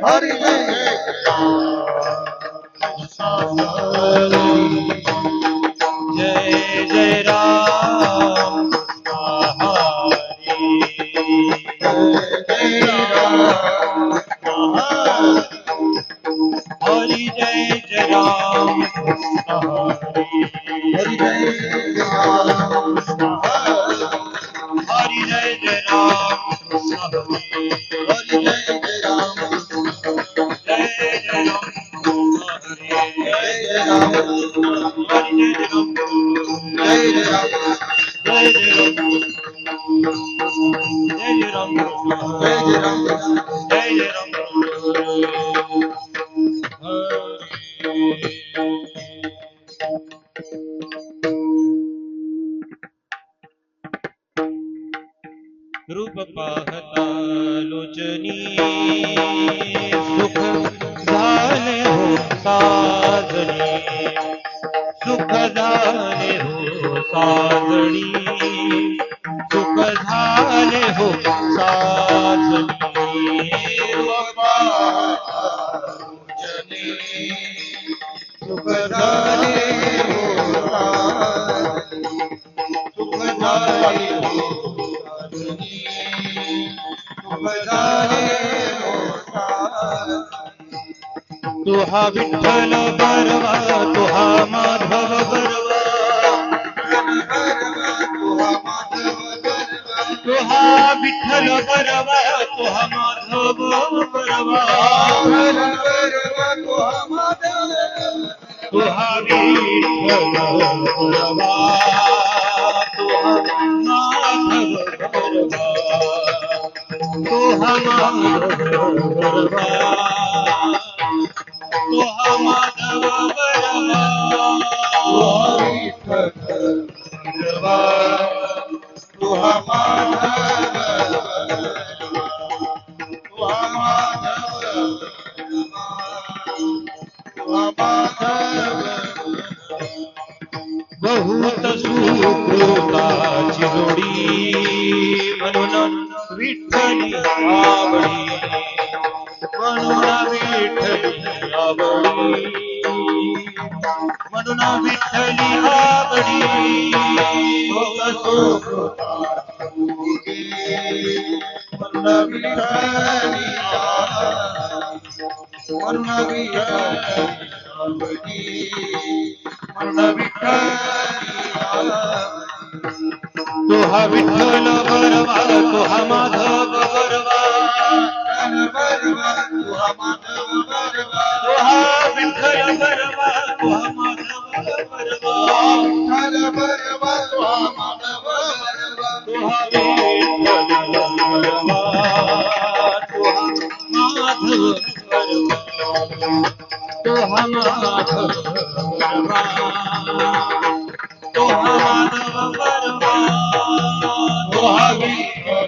हरि जय जय जय राम हरि जय राम हरि जय जय राम हरि हरि जय राम हरि जय जय राम हरि हरि जय राम जय जय राम हरि जय राम हरि जय जय राम जय राम जय जय राम जय जय राम जय राम जय जय राम रूप पाहता लोचनी सुख झाले हो साजणी सुख झाले हो साजणी सुख झाले हो साजणी सुख झाले हो सुख झाले हो सुख झाले हो तुहा विठ्ठल बरवा तुहा माधव बरवा तुहा विठ्ठल बरवा तुहा माधव बरवा तुहा विठ्ठल बरवा तुहा माधव बरवा तुहा माधव बरवा तुहा माधव बरवा बहुत सुकृताची जोडी म्हणून विठ्ठली आवडी म्हणून विठ्ठली आवडी म्हणून विठ्ठली आवडी तुहा विठ्ठल बरवा तुहा माधव बरवा तुहा विठ्ठल बरवा तुहा माधव बरवा तुहा विठ्ठल बरवा तुहा माधव बरवा तुहा माधव बरवा तुहा माधव बरवा तुहा विठ्ठल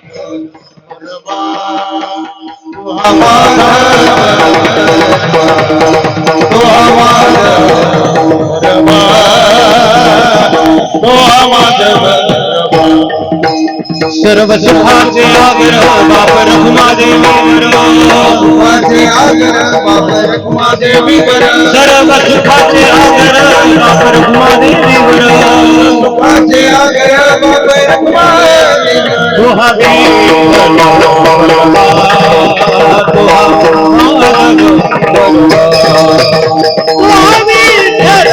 सर्व सुखाचे आगर बाप रखुमादेवीवर सर्व सुखाचे आगर बाप रखुमादेवीवर तुहा विठ्ठल बरवा तुहा माधव बरवा तुहा विठ्ठल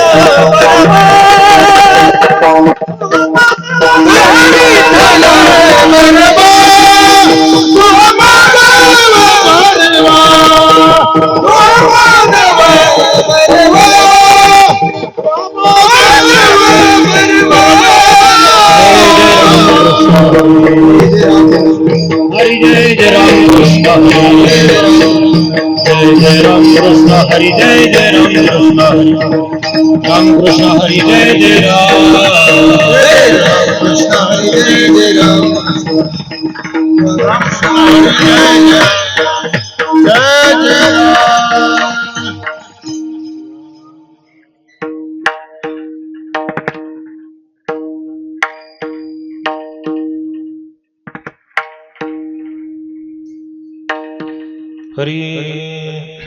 बरवा हरि जय जय राम कृष्ण जय जय राम कृष्ण हरि जय जय राम कृष्ण राम कृष्ण हरि जय जय राम कृष्ण हरि जय जय राम कृष्ण हरि जय जय राम हरि हरी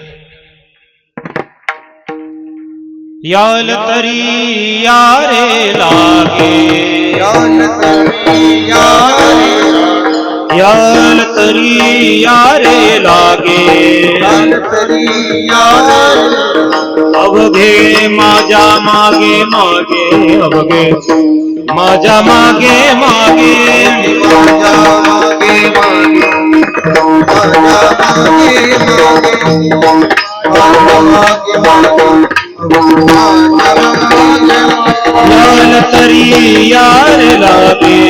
याल तरी यारे लागे याल तरी यारे याल तरी यारे लागे याल तरी यारे अवघे माझ्या मागे मागे अवघे माझ्या मागे मागे माझ्या मागे मागे माझ्या मागे मागे याल तरी यार लागे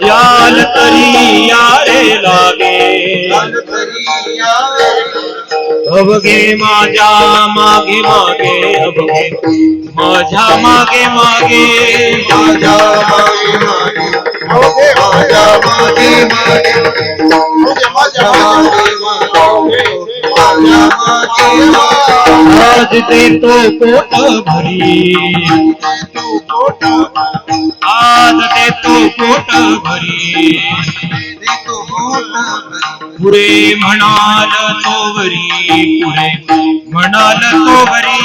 याल तरी यारे लागे अवघे माझ्या मागे मागे अवघे माझ्या मागे मागे माझ्या मागे मागे माझ्या मागे मागे माझ्या मागे आज देतो पोट भरी आज देतो पोट भरी पुरे म्हणाल तोवरी पुरे म्हणाल तोवरी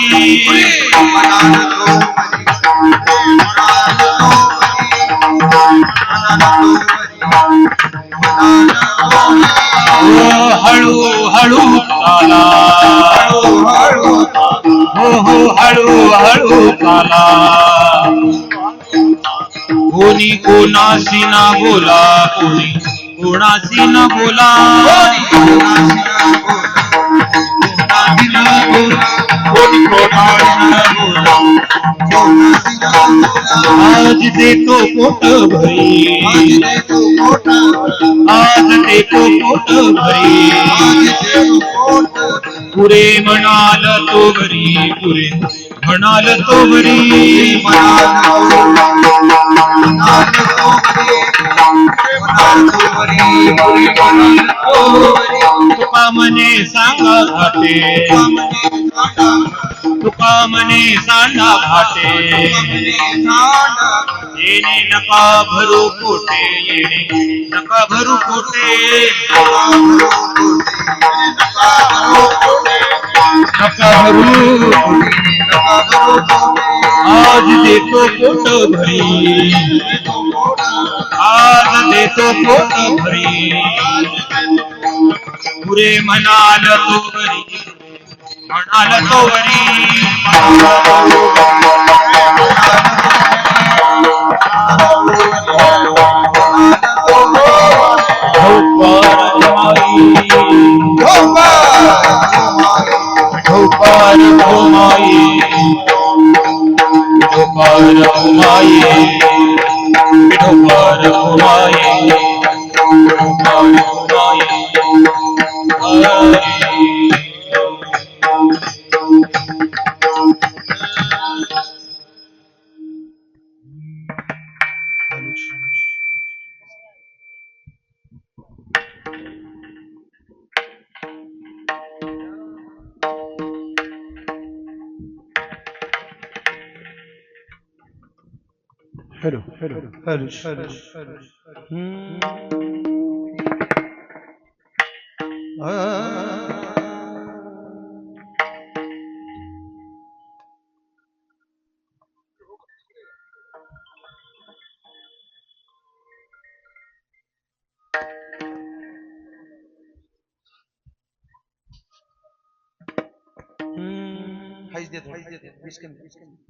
हळू हळू चाला हो हो हळू हळू चाला कोणी कोणाशी ना बोला कोणी कोणाशी ना बोला कोणी कोणाशी ना बोला आज देतो पोट भरी आज देतो पोट भरी पुरे म्हणाल तो भरी पुरे म्हणाल तो भरी तुका मने सांगा घाटे तुका मने सांगा घाटे येणे नका भरू पोटे येणे नका भरू पोटे नका भरू आज देतो पोट भरी आज देतो पोट भरी पुरे म्हणाल तो भरी म्हणाल तो भरी ढोपार घुमाई ढोपार घुमाई ढोपार घुमाई ढोपार घुमाई हेलो हेलो हेलो हाइज दे बिस्किट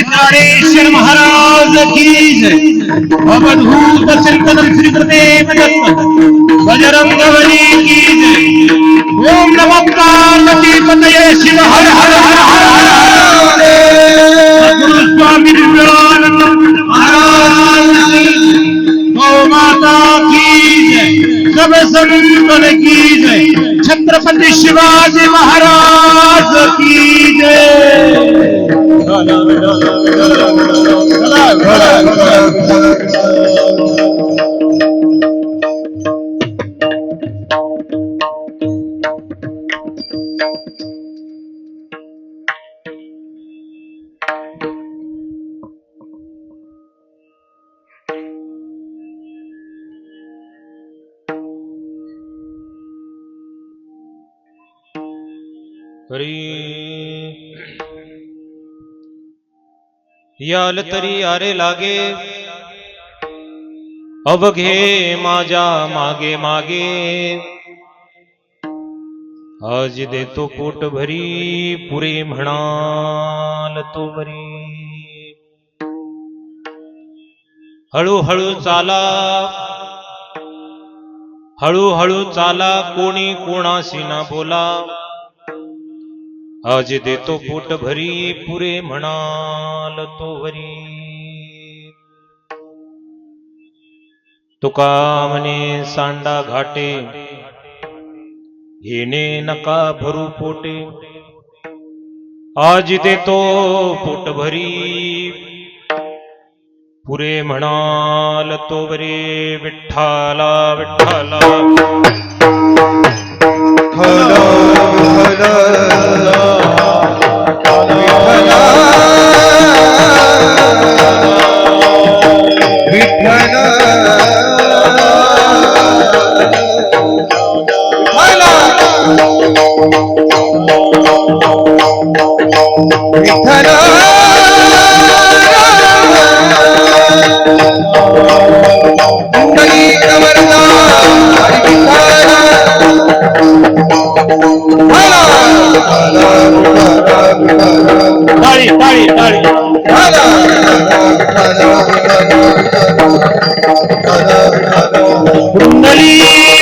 ज्ञानेश्वर महाराज की जय। अवधूत चिंतन श्री गुरुदेव दत्त बजरंग बली की जय। ओम नमः पार्वती पतये शिव हर हर हर हर हर। सद्गुरु स्वामी विवेकानंद महाराज की गौ माता की जय। सब संतन की जय। छत्रपति शिवाजी महाराज की जय। याल तरी आरे लागे अवघे माझ्या मागे मागे आज देतो पोट भरी पुरे म्हणाल तो बरी हळूहळू चाला कोणी कोणाशी ना बोला आज देतो पोट भरी पुरे म्हणाल तो वरी तुका म्हणे सांडा घाटे येणे नका भरू पोटे आज देतो पोट भरी पुरे म्हणाल तो वरी विठ्ठला विठ्ठला ताळी ताळी ताळी कुंडली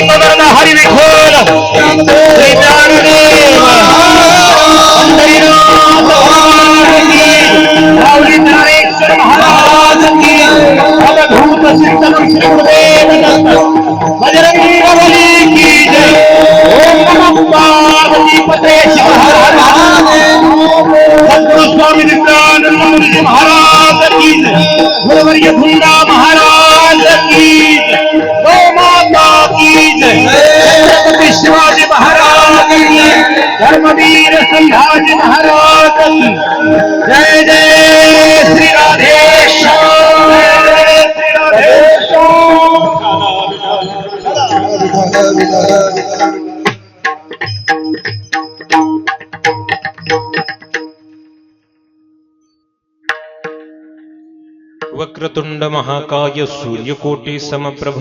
पवन हरी विठोल श्री ज्ञानदेव पंढरीनाथ की माऊली ज्ञानेश्वर महाराज की अवधूत चिंतन श्री गुरुदेव दत्त बजरंगी बली की जय। ओम नमः पार्वती पते शिव हर हर सद्गुरु स्वामी विवेकानंद महाराज की जय। गुरुवर्य भुंडा महाराज की जय। गौ माता की जय। छत्रपति शिवाजी महाराज की धर्मवीर संभाजी महाराज की जय जय श्री राधेश्याम श्री राधेश्याम। वक्रतुंड महाकाय सूर्यकोटि समप्रभ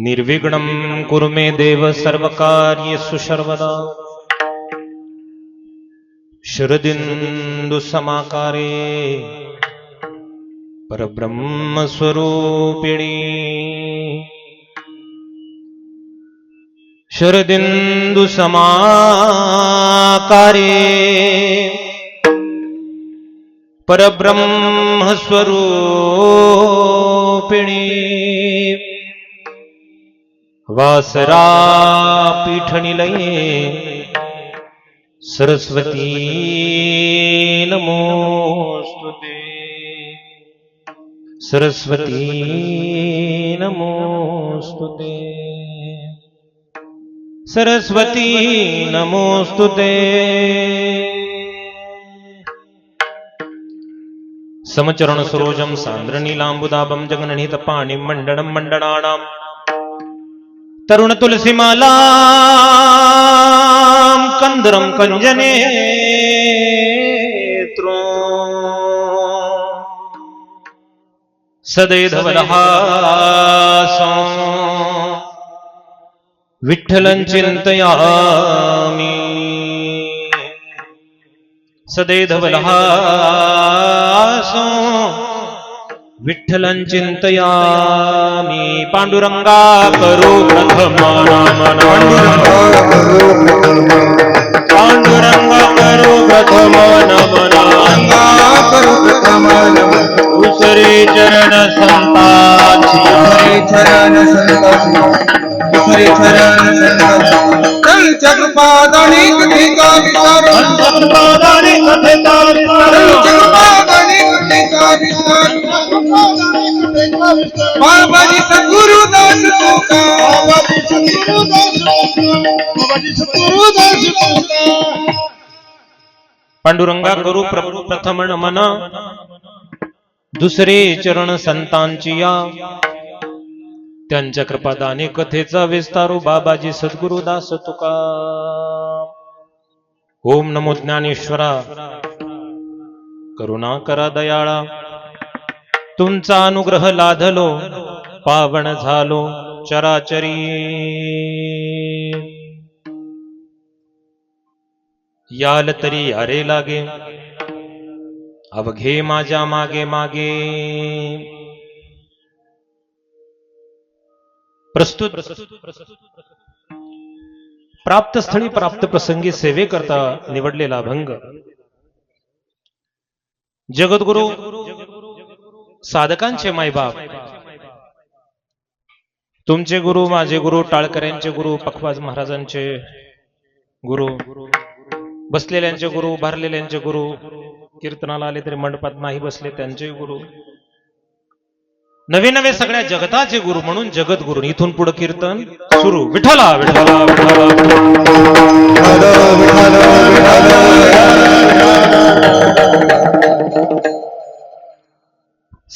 निर्विघ्नं कुरु मे देव सर्वकार्येषु सर्वदा शरदिन्दु समाकारे परब्रह्म स्वरूपिणी शरदिन्दु समाकारे परब्रह्म स्वरूपिणी वासरा पीठनिलये सरस्वती नमोस्तुते सरस्वती नमोस्तुते सरस्वती नमोस्तुते समचरण सरोजम सांद्रनीलांबुदाबं जगननिहित पाणिं मंडनं मंडनानां तरुण तुलसीमाला कंदरं कंजनेत्रो सदैधवलहासं विठ्ठलं चिन्तयामि सदैधवलहासं विठ्ठलं चिन्तयामि पांडुरंगा करो प्रथम नाम पांडुरंगा करो प्रथम नमन दुसरे चरण संतांची जगपादाने कथेचा विचार बाबाजी सद्गुरुदास पांडुरंगा करू प्रथम नमन दुसरे चरण संतांची या त्यांच्या कृपादाने कथेचा विस्तारू बाबाजी सद्गुरुदास तुका ओम नमो ज्ञानेश्वरा करुणा करा दयाळा तुमचा अनुग्रह लाधलो पावन झालो चराचरी याल तरी यारे लागे अवघे माझ्या मागे मागे प्रस्तुत प्राप्त स्थळी प्राप्त प्रसंगी सेवे करता निवडलेला भंग जगद्गुरु साधकांचे मायबाप तुमचे गुरु माझे गुरु टाळकऱ्यांचे गुरु पखवाज महाराजांचे गुरु बसलेल्यांचे गुरु उभारलेल्यांचे गुरु कीर्तनाला आले तरी मंडपात नाही बसले त्यांचे गुरु नवे नवे सगळ्या जगताचे गुरु म्हणून जगद्गुरु इथून पुढे कीर्तन सुरू विठ्ठला विठ्ठला विठ्ठला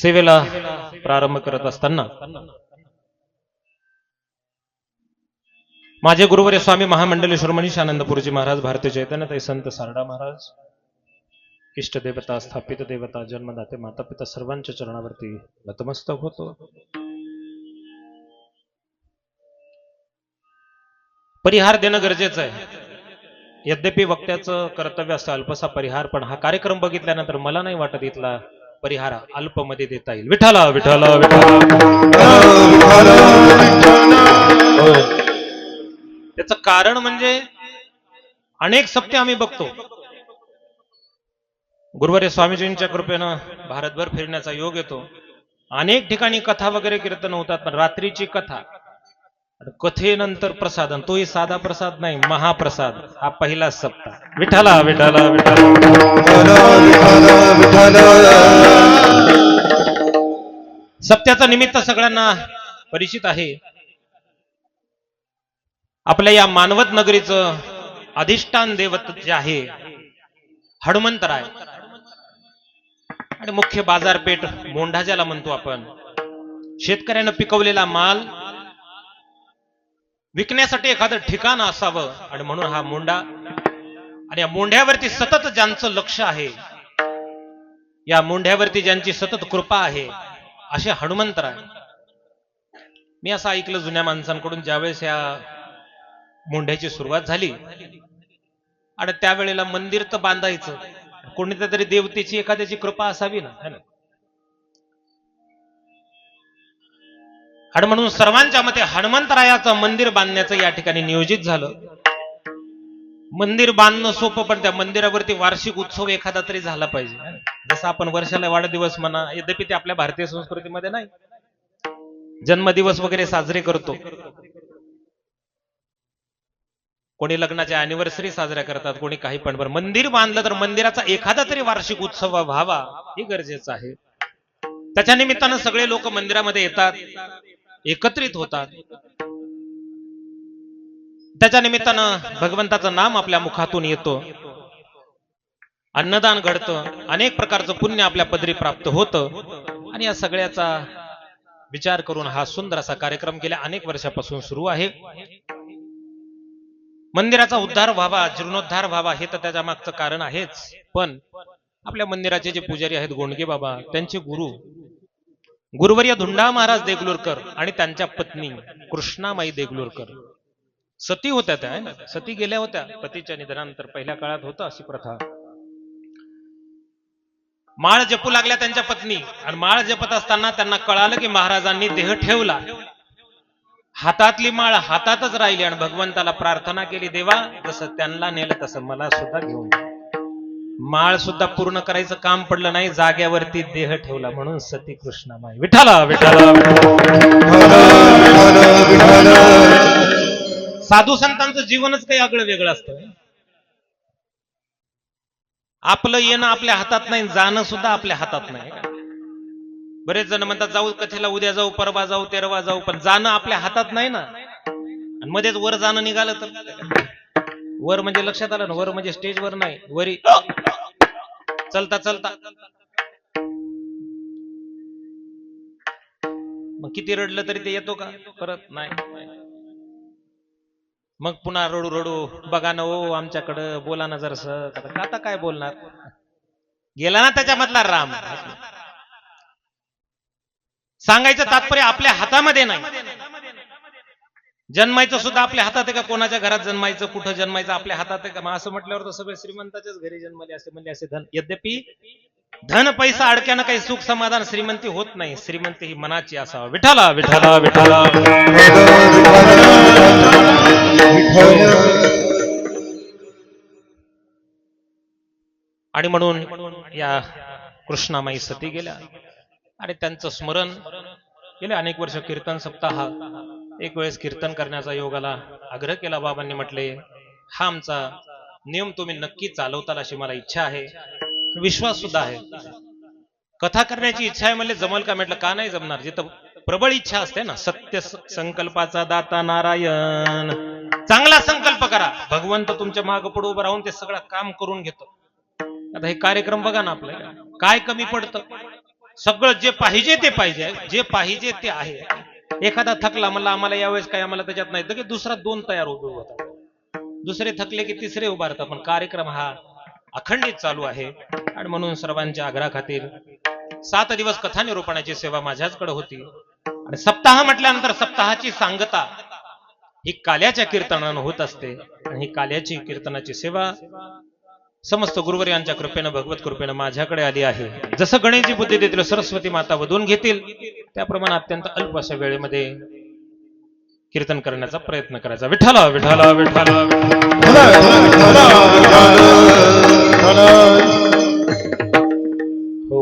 सेवेला प्रारंभ करत असताना माझे गुरुवर्य स्वामी महामंडलेश्वर मनीष आनंदपुरजी महाराज भारतीय चैतन्य संत सारडा महाराज इष्ट देवता स्थापित देवता जन्मदाते माता पिता सर्वांच्या चरणावरती नतमस्तक होतो. परिहार देणं गरजेचं आहे. यद्यपि वक्त्याचं कर्तव्य असतं अल्पसा परिहार, पण हा कार्यक्रम बघितल्यानंतर मला नाही वाटत इथला परिहार अल्पमध्ये देता येईल. विठ्ठला विठ्ठला विठ्ठला. त्याचं कारण म्हणजे अनेक सत्य आम्ही बघतो. गुरुवारी स्वामीजींच्या कृपेनं भारतभर फिरण्याचा योग येतो. अनेक ठिकाणी कथा वगैरे कीर्तन होतात, पण रात्रीची कथा, कथेनंतर प्रसाद, तोही साधा प्रसाद नाही, महाप्रसाद. हा पहिला सप्ताह. विठ्ठला विठ्ठला विठ्ठला. सप्त्याचं निमित्त सगळ्यांना परिचित आहे. आपल्या या मानवत नगरीचं अधिष्ठान देवत जे आहे हनुमंतराय, आणि मुख्य बाजारपेठ मोंढा ज्याला म्हणतो आपण. शेतकऱ्यानं पिकवलेला माल विकण्यासाठी एखादं ठिकाण असावं, आणि म्हणून हा मोंढा. आणि या मोंढ्यावरती सतत ज्यांचं लक्ष आहे, या मोंढ्यावरती ज्यांची सतत कृपा आहे, असे हनुमंतराय. मी असं ऐकलं जुन्या माणसांकडून, ज्यावेळेस या मोंढ्याची सुरुवात झाली आणि त्यावेळेला मंदिर तर बांधायचं, कोणत्या तरी देवतेची एखाद्याची कृपा असावी ना. आणि म्हणून सर्वांच्या मते हनुमंतरायाचं मंदिर बांधण्याचं या ठिकाणी नियोजित झालं. मंदिर बांधणं सोपं, पण त्या मंदिरावरती वार्षिक उत्सव एखादा तरी झाला पाहिजे. जसं आपण वर्षाला वाढदिवस म्हणा, यद्यपि ते आपल्या भारतीय संस्कृतीमध्ये नाही. जन्मदिवस वगैरे साजरे करतो, कोणी लग्नाच्या अॅनिव्हर्सरी साजऱ्या करतात, कोणी काही पण. बरं, मंदिर बांधलं तर मंदिराचा एखादा तरी वार्षिक उत्सव व्हावा हे गरजेचं आहे. त्याच्या निमित्तानं सगळे लोक मंदिरामध्ये येतात, एकत्रित होतात. त्याच्या निमित्तानं भगवंताचं नाम आपल्या मुखातून येतं, अन्नदान घडतं, अनेक प्रकारचं पुण्य आपल्या पदरी प्राप्त होतं. आणि या सगळ्याचा विचार करून हा सुंदर असा कार्यक्रम गेल्या अनेक वर्षापासून सुरू आहे. मंदिराचा उद्धार व्हावा, जीर्णोद्धार व्हावा हे तर त्याच्या मागचं कारण आहेच. पण आपल्या मंदिराचे जे पुजारी आहेत गोंडगे बाबा, त्यांचे गुरुवर्य धुंडा महाराज देगलूरकर आणि त्यांच्या पत्नी कृष्णामाई देगलूरकर सती होत्या. त्या सती गेल्या होत्या पतीच्या निधनानंतर. पहिल्या काळात होतं अशी प्रथा. माळ जपू लागल्या त्यांच्या पत्नी, आणि माळ जपत असताना त्यांना कळालं की महाराजांनी देह ठेवला. हातातली माळ हातातच राहिली आणि भगवंताला प्रार्थना केली, देवा जसं त्यांना नेलं तसं मला सुद्धा घेऊन जा. माळ सुद्धा पूर्ण करायचं काम पडलं नाही, जाग्यावरती देह ठेवला. म्हणून सती कृष्णामाई. विठ्ठला विठ्ठला. साधू संतांचं जीवनच काही आगळं वेगळं असतं. आपलं येणं आपल्या हातात नाही, जाणं सुद्धा आपल्या हातात नाही. बरेच जण म्हणतात जाऊ कथेला, उद्या जाऊ, परवा जाऊ, तेरवा जाऊ, पण जाणं आपल्या हातात नाही ना. आणि मध्येच वर जाणं निघालं तर, वर म्हणजे लक्षात आलं ना, वर म्हणजे स्टेजवर नाही, वरी चलता चलता. मग किती रडलं तरी ते येतो का परत? नाही. मग पुन्हा रडू रडू, बघा ना ओ आमच्याकडं, बोला ना जरासं. आता काय बोलणार, गेला ना त्याच्यामधला राम. सांगायचं तात्पर्य आपल्या हातामध्ये नाही. जन्मायचं सुद्धा आपल्या हातात आहे का? कोणाच्या घरात जन्मायचं, कुठं जन्मायचं आपल्या हातात आहे का? मग असं म्हटल्यावर तर सगळे श्रीमंताच्याच घरी जन्मले असे म्हणजे असे धन. यद्यपि धन पैसा अडक्यानं काही सुख समाधान श्रीमंती होत नाही. श्रीमंती ही मनाची असावा. विठ्ठला विठ्ठला विठ्ठला. आणि म्हणून या कृष्णामाई सती गेल्या आणि त्यांचं स्मरण गेले अनेक वर्ष. कीर्तन सप्ताह एक वेळेस कीर्तन करण्याचा योगाला आग्रह केला. बाबांनी म्हटले हा आमचा नियम तुम्ही नक्की चालवताल अशी मला इच्छा आहे, विश्वास सुद्धा आहे. कथा करण्याची इच्छा आहे म्हणले, जमल का? म्हटलं का नाही जमणार, जिथं प्रबळ इच्छा असते ना. सत्य संकल्पाचा दाता नारायण. चांगला संकल्प करा, भगवंत तुमच्या माग पुढे उभं राहून ते सगळं काम करून घेतो. आता हे कार्यक्रम बघा ना, आपल्याला काय कमी पडतं? सगळं जे पाहिजे ते पाहिजे, जे पाहिजे ते आहे. एखादा थकला म्हणला आम्हाला यावेळेस काय, आम्हाला त्याच्यात नाही, तर की दुसरा दोन तयार उभे होतात. दुसरे थकले की तिसरे उभारतात. पण कार्यक्रम हा अखंडित चालू आहे. आणि म्हणून सर्वांच्या आग्रहाखातीर 7 दिवस कथा निरूपणाची सेवा माझ्याचकडे होती. आणि सप्ताह म्हटल्यानंतर सप्ताहाची सांगता ही काल्याच्या कीर्तनानं होत असते. आणि ही काल्याची कीर्तनाची सेवा समस्त गुरुवर्यांच्या कृपेनं, भगवत कृपेनं माझ्याकडे आली आहे. जसं गणेशजी बुद्धी देतील, सरस्वती माता वधून घेतील, त्याप्रमाणे अत्यंत अल्प अशा वेळेमध्ये कीर्तन करण्याचा प्रयत्न करायचा. विठ्ठला विठ्ठला विठ्ठला. हो,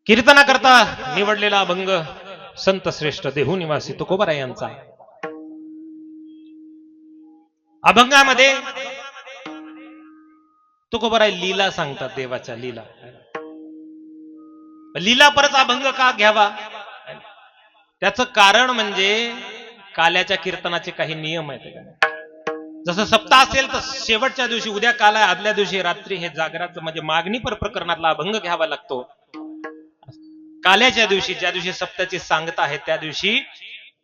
कीर्तनाकरता निवडलेला अभंग संत श्रेष्ठ देहू निवासी तुकोबाराय यांचा. अभंगामध्ये तुकोबाराय लीला सांगतात, देवाच्या लीला. लीला परत अभंग का घ्यावा? त्याचं कारण म्हणजे काल्याच्या कीर्तनाचे काही नियम आहेत. जसं सप्ताह असेल तर शेवटच्या दिवशी, उद्या काल आहे, आदल्या दिवशी रात्री हे जागराचं म्हणजे मागणीपर प्रकरणातला अभंग घ्यावा लागतो. काल्याच्या दिवशी, ज्या दिवशी सप्ताची सांगता आहे, त्या दिवशी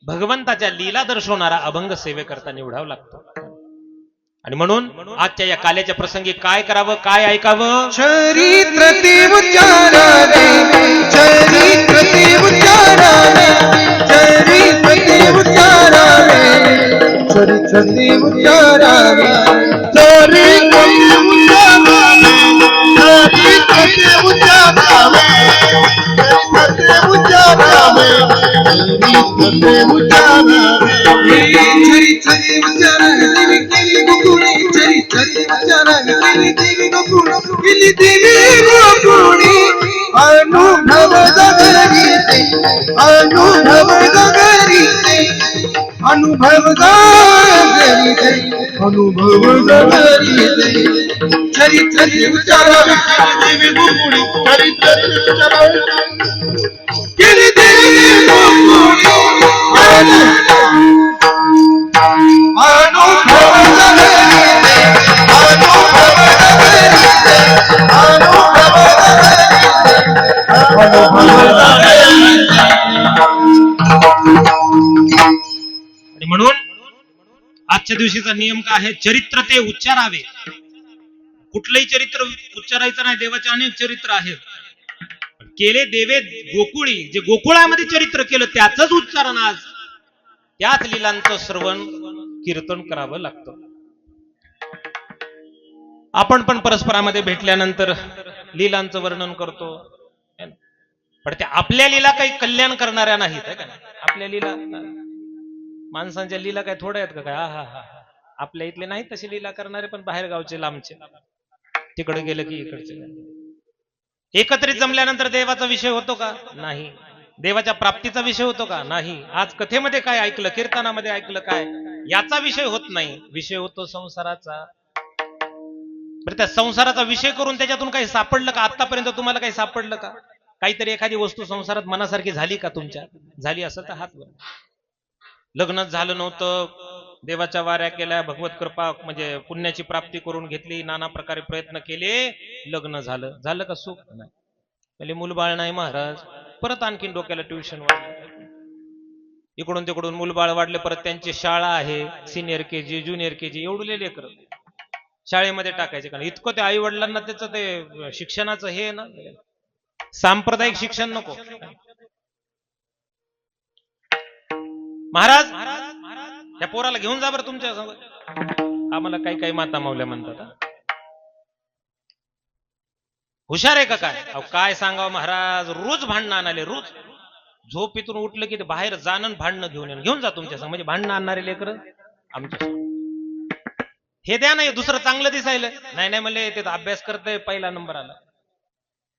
भगवंताच्या लीला दर्शवणारा अभंग सेवेकरता निवडावा लागतो. आणि म्हणून आजच्या या काल्याच्या प्रसंगी काय करावं, काय ऐकावं? चरित्र ते उच्चारावे, चरित्र ते उच्चारावे, चरित्र ते उच्चारावे, चरित्र ते उच्चारावे, चरित्र ते उच्चारावे, चरित्र ते उच्चारावे, चरित्र ते उच्चारावे, चरित्र ते उच्चारावे, चरित्र ते उच्चारावे. गेली देवी गोकुळ गेली देवी गोकुळी अनुभव जगरीचे अनुभव जगरीचे अनुभव जगरीचे अनुभव जगरीचे चरित्र उच्चारावे देवी गोकुळी चरित्र विचारावे गेली देवी गोकुळी अनुभव जगरीचे अनुभव जगरीचे अनुभव आणि म्हणून आजच्या दिवशीचा नियम काय आहे? चरित्र ते उच्चारावे. कुठलंही चरित्र उच्चारायचं नाही. देवाचे अनेक चरित्र आहेत. केले देवे गोकुळी, जे गोकुळामध्ये चरित्र केलं त्याचंच उच्चारण आज त्याच लीलांचं श्रवण कीर्तन करावं लागतं. आपण पण परस्परामध्ये भेटल्यानंतर लीलांचं वर्णन करतो, पण त्या आपल्या लीला काही कल्याण करणाऱ्या नाहीत, आहे का? आपल्या लीला, माणसांच्या लीला काय थोड्या आहेत का काय? हा हा आपल्या इथले नाहीत तशी लीला करणारे, पण बाहेर गावचे लांबचे, तिकडे गेलं की इकडचे. एकत्रित जमल्यानंतर देवाचा विषय होतो का? नाही. देवाच्या प्राप्तीचा विषय होतो का? नाही. आज कथेमध्ये काय ऐकलं, कीर्तनामध्ये ऐकलं काय, याचा विषय होत नाही. विषय होतो संसाराचा. बरं, त्या संसाराचा विषय करून त्याच्यातून काही सापडलं का? आतापर्यंत तुम्हाला काही सापडलं का? काहीतरी एखादी वस्तू संसारात मनासारखी झाली का तुमच्या? झाली असेल तर हात वर. लग्नच झालं नव्हतं, देवाच्या वाऱ्या केल्या, भगवत कृपा म्हणजे पुण्याची प्राप्ती करून घेतली, नाना प्रकारे प्रयत्न केले, लग्न झालं. झालं का सुख? नाही. म्हणजे मूलबाळ नाही महाराज. परत आणखीन डोक्याला ट्युशन वाढलं, इकडून तिकडून मूलबाळ वाढले. परत त्यांची शाळा आहे, सिनियर केजी, ज्युनियर केजी, एवढले लेकर शाळेमध्ये टाकायचे. कारण इतकं ते आई वडिलांना त्याचं ते शिक्षणाचं हे ना, सांप्रदायिक शिक्षण नको. महाराज त्या पोराला घेऊन जा बरं तुमच्या संग. आम्हाला काही काही माता मावल्या म्हणतात. हुशार आहे का काय? अहो काय सांगावं महाराज, रोज भांडणं आणाले. रोज झोपेतून उठलं की ते बाहेर जाणं, भांडणं घेऊन जा तुमच्या संग. म्हणजे भांडणं आणणारे लेकर आमच्या. हे द्या नाही, दुसरं चांगलं दिसायलं नाही. नाही म्हणले ते अभ्यास करतंय, पहिला नंबर आला.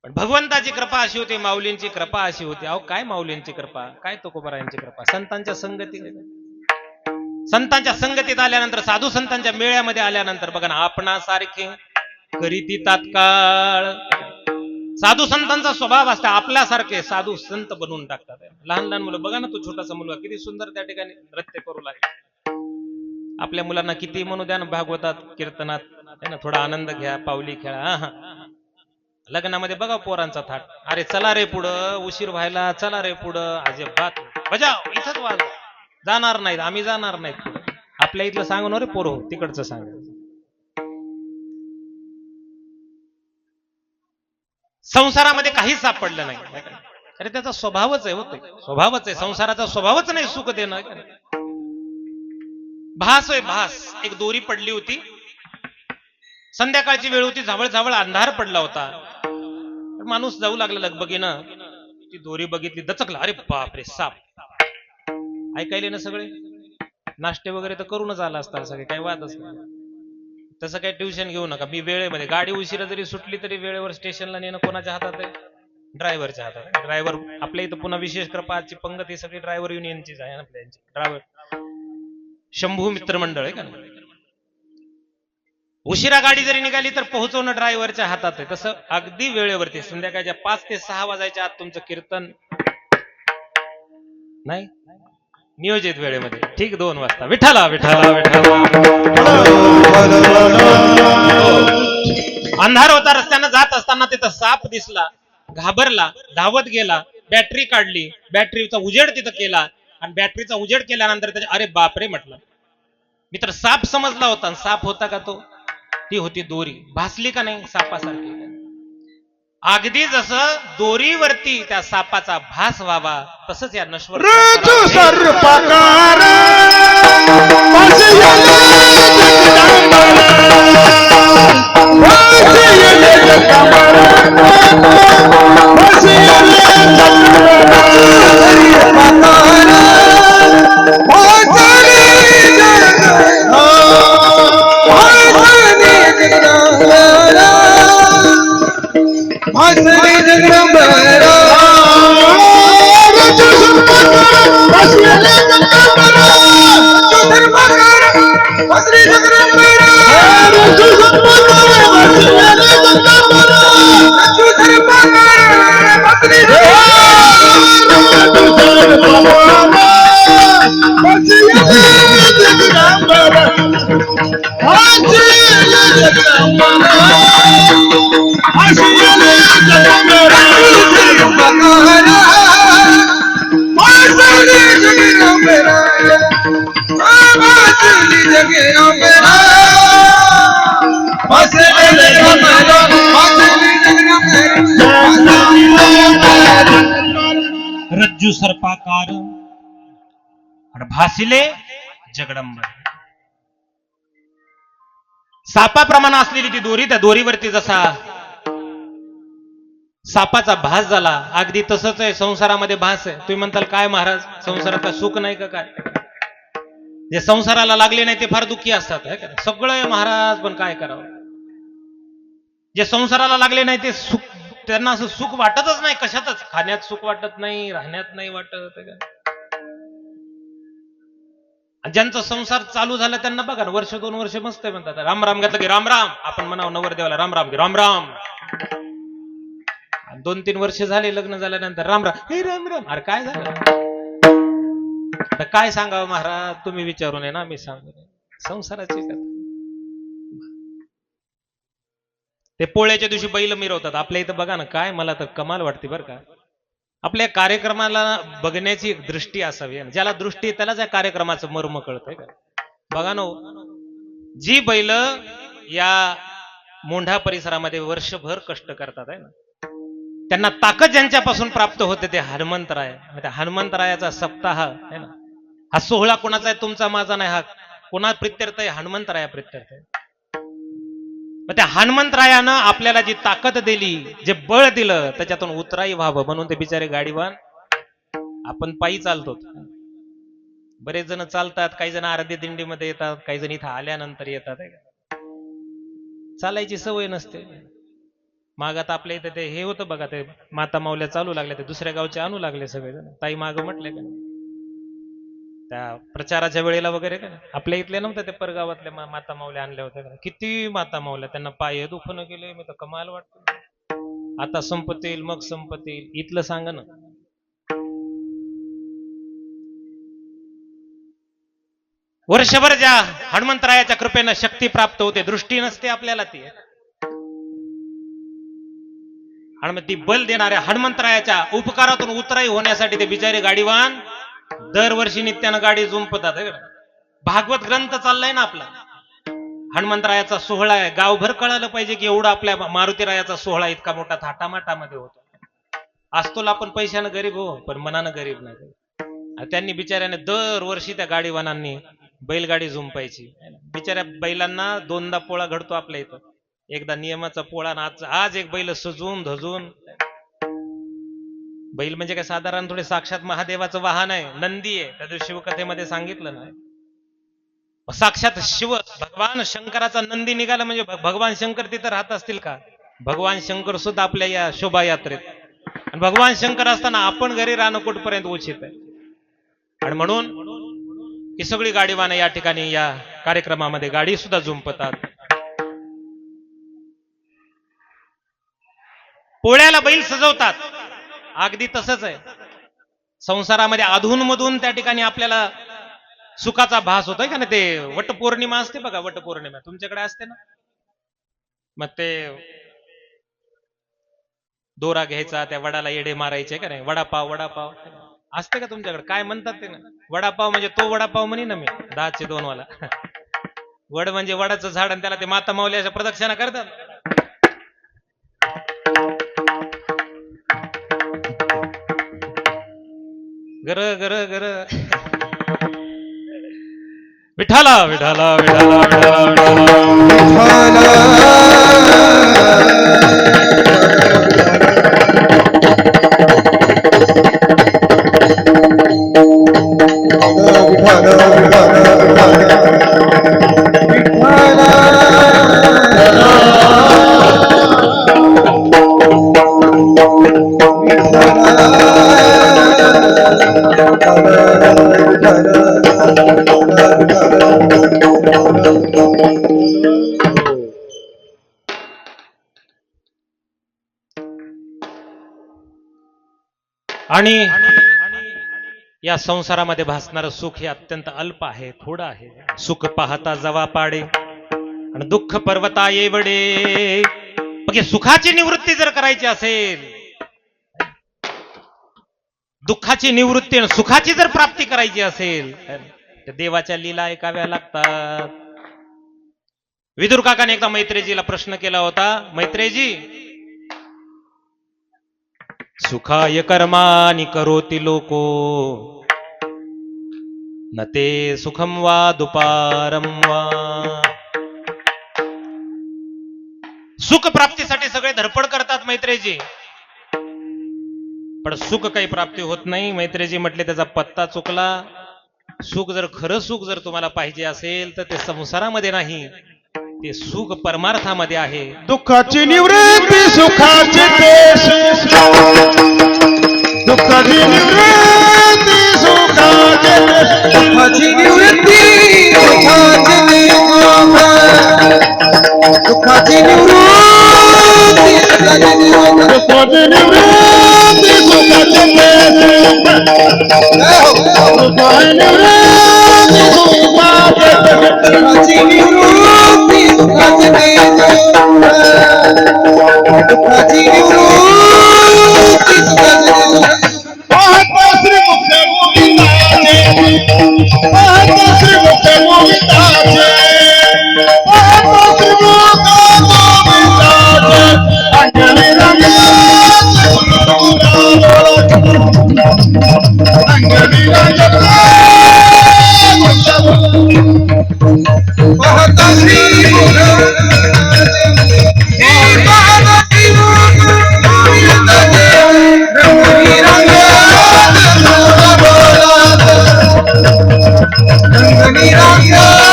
पण भगवंताची कृपा अशी होती, माऊलींची कृपा अशी होती. अहो काय माऊलींची कृपा, काय तुकोबारायांची कृपा. संतांच्या संगतीत आल्यानंतर, साधू संतांच्या मेळ्यामध्ये आल्यानंतर बघा ना, आपणासारखे करीती तात्काळ. साधू संतांचा स्वभाव असता आपल्यासारखे साधू संत बनवून टाकतात. लहान लहान मुलं बघा ना, तो छोटासा मुलगा किती सुंदर त्या ठिकाणी नृत्य करू लागला. आपल्या मुलांना किती म्हणू द्या ना भागवतात, कीर्तनात, है ना, थोडा आनंद घ्या, पावली खेळा. लग्नामध्ये बघा पोरांचा थाट. अरे चला रे पुढं, उशीर व्हायला, चला रे पुढं. अजिबात बजाव, इथंच वाज. जाणार नाहीत, आम्ही जाणार नाहीत पुढं. आपल्या इथलं सांगू ना रे पोरो, तिकडचं सांग. संसारामध्ये काहीच सापडलं नाही. अरे त्याचा स्वभावच आहे, होते स्वभावच आहे संसाराचा, स्वभावच नाही सुख देणं. भास होय भास. एक दोरी पडली होती, संध्याकाळची वेळ होती, झावळ झावळ अंधार पडला होता. माणूस जाऊ लागला लगबगीनं, ती दोरी बघितली, दचकला. अरे बापरे, साप. ऐकायले ना सगळे, नाश्ते वगैरे तर करूनच आला असतात सगळे, काही वादच नाही. तसं काही ट्युशन घेऊ नका. मी वेळेमध्ये, गाडी उशिरा जरी सुटली तरी वेळेवर स्टेशनला नेणं कोणाच्या हातात आहे? ड्रायव्हरच्या हातात. ड्रायव्हर आपल्या इथं पुन्हा विशेष कृपा, आजची पंगत ही सगळी ड्रायव्हर युनियनचीच आहे. आपल्याची ड्रायव्हर शंभू मित्र मंडळ आहे का. उशिरा गाडी जरी निघाली तर पोहोचवणं ड्रायव्हरच्या हातात आहे. तसं अगदी वेळेवरती संध्याकाळच्या 5 ते 6 वाजायच्या आत तुमचं कीर्तन नाही, नियोजित वेळेमध्ये ठीक 2 वाजता. विठाला विठाला विठाला. अंधार होता, रस्त्यानं जात असताना तिथं साप दिसला, घाबरला, धावत गेला, बॅटरी काढली, बॅटरीचा उजेड तिथं केला, आणि बॅटरीचा उजेड केल्यानंतर त्याच्या अरे बापरे म्हटलं. मी तर साप समजला होता. साप होता का तो? ती होती दोरी. भासली का नाही सापासारखी? अगदी जसं दोरीवरती त्या सापाचा भास व्हावा, तसंच या नश्वर Oh भासली जगदंबरा भासली रज्जू सर्पाकार आणि भासिले जगदंब. सापाप्रमाणे असलेली ती दोरी, त्या दोरीवरती जसा सापाचा भास झाला, अगदी तसंच आहे संसारामध्ये भास आहे. तुम्ही म्हणताल काय महाराज, संसारात काय सुख नाही का? काय जे संसाराला लागले नाही ते फार दुःखी असतात, है का? सगळं आहे महाराज, पण काय करावं. जे संसाराला लागले नाही ते सुख, त्यांना असं सुख वाटतच नाही कशातच. खाण्यात सुख वाटत नाही, राहण्यात नाही वाटत. ज्यांचा संसार चालू झाला त्यांना बघा ना, वर्ष 2 वर्ष मस्त आहे म्हणतात. राम राम घेतलं की राम राम, आपण म्हणावं नवरदेवाला राम राम, राम राम. 2-3 वर्ष झाले लग्न झाल्यानंतर राम राम, हे राम राम. अरे काय झालं, आता काय सांगावं महाराज, तुम्ही विचारू नये ना, मी सांगू नये. संसाराची कथा. ते पोळ्याच्या दिवशी बैल मिरवतात आपल्या इथं, बघा ना, काय मला तर कमाल वाटते बरं का. आपल्या कार्यक्रमाला बघण्याची एक दृष्टी असावी, ज्याला दृष्टी त्यालाच या कार्यक्रमाचं मर्म कळतंय का. बघा ना, जी बैल या मोंढा परिसरामध्ये वर्षभर कष्ट करतात आहे ना, त्यांना ताकद ज्यांच्यापासून प्राप्त होते ते हनुमंतराय. त्या हनुमंतरायाचा सप्ताह आहे ना, हा सोहळा कोणाचा आहे, तुमचा माझा नाही, हा कोणा प्रित्यर्थ आहे, हनुमंतराया प्रित्यर्थ आहे. मग त्या हनुमंतरायानं आपल्याला जी ताकद दिली, जे बळ दिलं, त्याच्यातून उतराई व्हावं म्हणून ते बिचारे गाडीवान. आपण पायी चालतो, बरेच जण चालतात, काही जण अर्धी दिंडीमध्ये येतात, काही जण इथं आल्यानंतर येतात. चालायची सवय नसते. मागात आपल्या इथे ते हे होतं बघा, ते माता माऊल्या चालू लागल्या, ते दुसऱ्या गावचे आणू लागले सगळेजण. ताई माग म्हटले का त्या प्रचाराच्या वेळेला वगैरे का आपल्या इथले नव्हते, ते परगावातल्या माता माऊल्या आणल्या होत्या. किती माता माऊल्या, त्यांना पाय दुखणं केले, मी तर कमाल वाटतो. आता संपतील मग संपतील, इथलं सांग ना. वर्षभर ज्या हनुमंतरायाच्या कृपेनं शक्ती प्राप्त होते, दृष्टी नसते आपल्याला ती, आणि मग ती बल देणाऱ्या हनुमंतरायाच्या उपकारातून उतराई होण्यासाठी ते बिचारे गाडीवान दरवर्षी नित्यानं गाडी जुंपतात. भागवत ग्रंथ चाललाय ना आपला, हनुमंतरायाचा सोहळा आहे. गावभर कळालं पाहिजे की एवढा आपल्या मारुतीरायाचा सोहळा इतका मोठा थाटामाटामध्ये होतो. असतो आपण पैशानं गरीब हो, पण मनानं गरीब नाही. त्यांनी बिचाऱ्याने दरवर्षी त्या गाडीवानांनी बैलगाडी जुंपायची. बिचाऱ्या बैलांना 2दा पोळा घडतो आपल्या इथं, एकदा नियमाचा पोळा, आज एक बैल सजून धजून. बैल म्हणजे काय साधारण थोडे साक्षात महादेवाचं वाहन आहे, नंदी आहे. त्या दिवशी शिवकथेमध्ये सांगितलं ना, साक्षात शिव भगवान शंकराचा नंदी निघाला म्हणजे भगवान शंकर तिथं राहत असतील का? भगवान शंकर सुद्धा आपल्या या शोभायात्रेत, आणि भगवान शंकर असताना आपण घरी राहणं कुठपर्यंत उचित आहे. आणि म्हणून ही सगळी गाडीवानं या ठिकाणी या कार्यक्रमामध्ये गाडी सुद्धा जुंपतात. पोळ्याला बैल सजवतात, अगदी तसंच आहे संसारामध्ये. अधूनमधून त्या ठिकाणी आपल्याला सुखाचा भास होतोय का ना. ते वटपौर्णिमा असते बघा, वटपौर्णिमा तुमच्याकडे असते ना, मग ते दोरा घ्यायचा, त्या वडाला येडे मारायचे का नाही. वडापाव वडापाव असते का तुमच्याकडे? काय म्हणतात ते ना, वडापाव म्हणजे तो वडापाव म्हणे ना मी 10चे 2 वाला. वड म्हणजे वडाचं झाड, आणि त्याला ते माता माऊल्याच्या प्रदक्षिणा करतात. गर गर गर विठाला विठाला विठाला आणि या संसारामध्ये भासणारं सुख हे अत्यंत अल्प आहे, थोडं आहे. सुख पाहता जवा पाडे आणि दुःख पर्वता येवडे. मग हे सुखाची निवृत्ती जर करायची असेल, दुःखाची निवृत्ती आणि सुखाची जर प्राप्ती करायची असेल तर देवाच्या लीला ऐकाव्या लागतात. विदुर काकाने एकदा मैत्रेयजीला प्रश्न केला होता, मैत्रेयजी, सुखाय कर्माणि करोति लोको न ते सुखम वा दुपारम वा. सुख प्राप्तीसाठी सगळे धडपड करतात मैत्रेयजी, पण सुख काही प्राप्ती होत नाही. मैत्रेयजी म्हटले त्याचा पत्ता चुकला. सुख जर खरं सुख जर तुम्हाला पाहिजे असेल तर ते संसारामध्ये नाही, ते सुख परमार्थामध्ये आहे. दुःखाची निवृत्ती सुखाचे देश, दुःखाची निवृत्ती सुखाचे देश, दुःखाची निवृत्ती सुखाचे देश, दुःखाची निवृत्ती सुखाचे देश. दुःखाची निवृत्ती सुखाचे देश, सुखाची निवृत्ती सुखाचे देश. दुःखाची निवृत्ती सुखाचे देश, दुःखाची निवृत्ती सुखाचे देश. पाहता श्री मुक्त गोविंदाचे, पाहता श्री मुक्त गोविंदाचे, पाहता श्री मुक्त गोविंदाचे. अंजनी रंगाचे अंजनी रंगाचे पाहता श्री गोविंदाचे, पाहता श्री गोविंदाचे, रंगनी रंगाचे बोलाचे, रंगनी रंगाचे बोलाचे.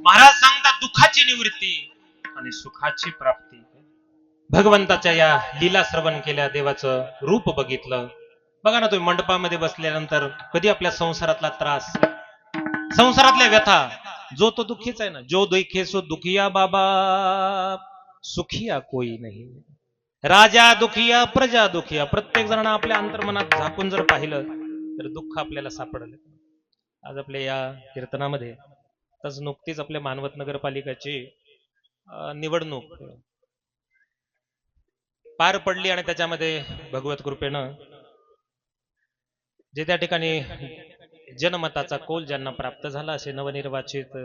महाराज सांगतात दुःखाची निवृत्ती आणि सुखाची प्राप्ती. भगवंताच्या या लीला श्रवण केल्या, देवाचं रूप बघितलं. बघा ना, तुम्ही मंडपामध्ये बसल्यानंतर कधी आपल्या संसारातला त्रास, संसारातल्या व्यथा, जो तो दुःखीच आहे ना. जो दुखे सो दुखिया बाबा, सुखिया कोई नाही. राजा दुखिया, प्रजा दुखिया. प्रत्येक जण आपल्या अंतर्मनात झाकून जर पाहिलं तर दुःख आपल्याला सापडलं. आज आपल्या या कीर्तनामध्ये तस नुकतीच आपल्या मानवत नगरपालिकेची निवडणूक पार पडली आणि त्याच्यामध्ये भगवत कृपेनं जे त्या ठिकाणी जनमताचा कौल ज्यांना प्राप्त झाला, असे नवनिर्वाचित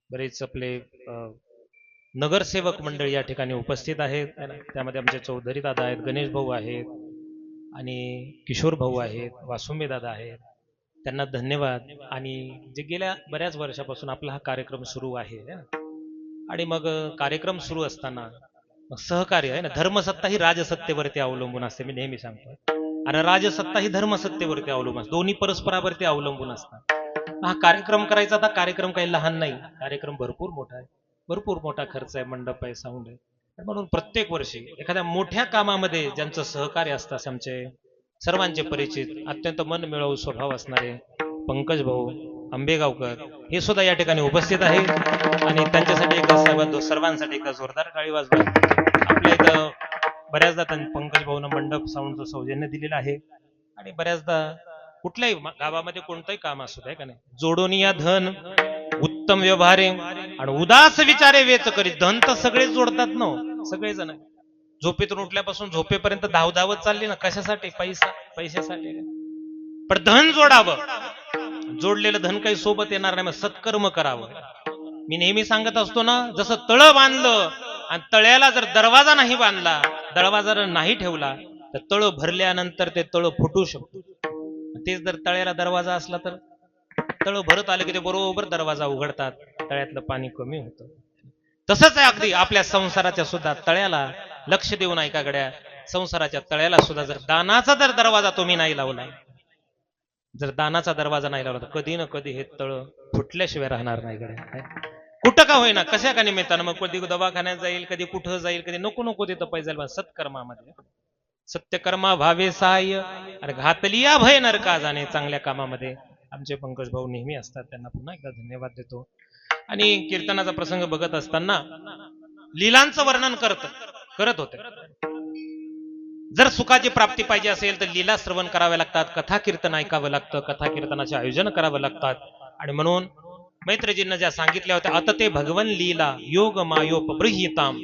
बरेच आपले नगरसेवक मंडळी या ठिकाणी उपस्थित आहेत. त्यामध्ये आमचे चौधरी दादा आहेत, गणेश भाऊ आहेत आणि किशोर भाऊ आहेत, वासुंबे दादा आहेत. त्यांना धन्यवाद. आणि जे गेल्या बऱ्याच वर्षापासून आपला हा कार्यक्रम सुरू आहे आणि मग कार्यक्रम सुरू असताना सहकार्य आहे ना. धर्मसत्ता ही राजसत्तेवरती अवलंबून असते, मी नेहमी सांगतो. आणि राजसत्ता ही धर्मसत्तेवरती अवलंबून असते, दोन्ही परस्परावरती अवलंबून असतात. हा कार्यक्रम करायचा, आता कार्यक्रम काही लहान नाही, कार्यक्रम भरपूर मोठा आहे, भरपूर मोठा खर्च आहे, मंडप आहे, साऊंड आहे. म्हणून प्रत्येक वर्षी एखाद्या मोठ्या कामामध्ये ज्यांचं सहकार्य असतं, असे आमचे सर्वांचे परिचित, अत्यंत मन मिळवू स्वभाव असणारे पंकज भाऊ आंबेगावकर हे सुद्धा या ठिकाणी उपस्थित आहेत. आणि त्यांच्यासाठी एक सर्वांसाठी एक जोरदार टाळी वाजवा. आपल्या इथं बऱ्याचदा त्यांनी पंकज भाऊनं मंडप साऊंडचं सौजन्य दिलेलं आहे. आणि बऱ्याचदा कुठल्याही गावामध्ये कोणतंही काम असू द्या का नाही, जोडून या धन उत्तम व्यवहारे आणि उदास विचारे वेच करी. धन तर सगळेच जोडतात ना, सगळेजण. झोपेतून उठल्यापासून झोपेपर्यंत धावत चालली ना, कशासाठी? पैशासाठी. पण धन जोडावं, जोडलेलं धन काही सोबत येणार नाही, मग सत्कर्म करावं. मी नेहमी सांगत असतो ना, जसं तळं बांधलं आणि तळ्याला जर दरवाजा नाही बांधला, दरवाजा जर नाही ठेवला तर तळं भरल्यानंतर ते तळं फुटू शकतो. तेच जर तळ्याला दरवाजा असला तर तळं भरत आलं की ते बरोबर दरवाजा उघडतात, तळ्यातलं पाणी कमी होतं. तसंच आहे अगदी आपल्या संसाराच्या सुद्धा तळ्याला लक्ष देऊन ऐका गड्या. संसाराच्या तळ्याला सुद्धा जर दानाचा जर दरवाजा तुम्ही नाही लावला, जर दानाचा दरवाजा नाही लावला तर कधी ना कधी हे तळ फुटल्याशिवाय राहणार नाही गड्या. कुठं का होईना, कशा का निमित्तानं, मग कधी दवाखान्यात जाईल, कधी कुठं जाईल, कधी नको तिथं पैसे जाईल. सत्कर्मामध्ये सत्यकर्मा भावे सहाय्य आणि घातलिया भय नरका जाणे. चांगल्या कामामध्ये आमचे पंकज भाऊ नेहमी असतात, त्यांना पुन्हा एकदा धन्यवाद देतो. आणि कीर्तनाचा प्रसंग बघत असताना लीलांचं वर्णन करत होते. जर सुखाची प्राप्ती पाहिजे असेल तर लीला श्रवण कराव्या लागतात, कथा कीर्तन ऐकावं लागतं, कथा कीर्तनाचे आयोजन करावं लागतात. आणि म्हणून मैत्रीजींना ज्या सांगितल्या होत्या, अत ते भगवन लीला योग मायोपबृहिताम,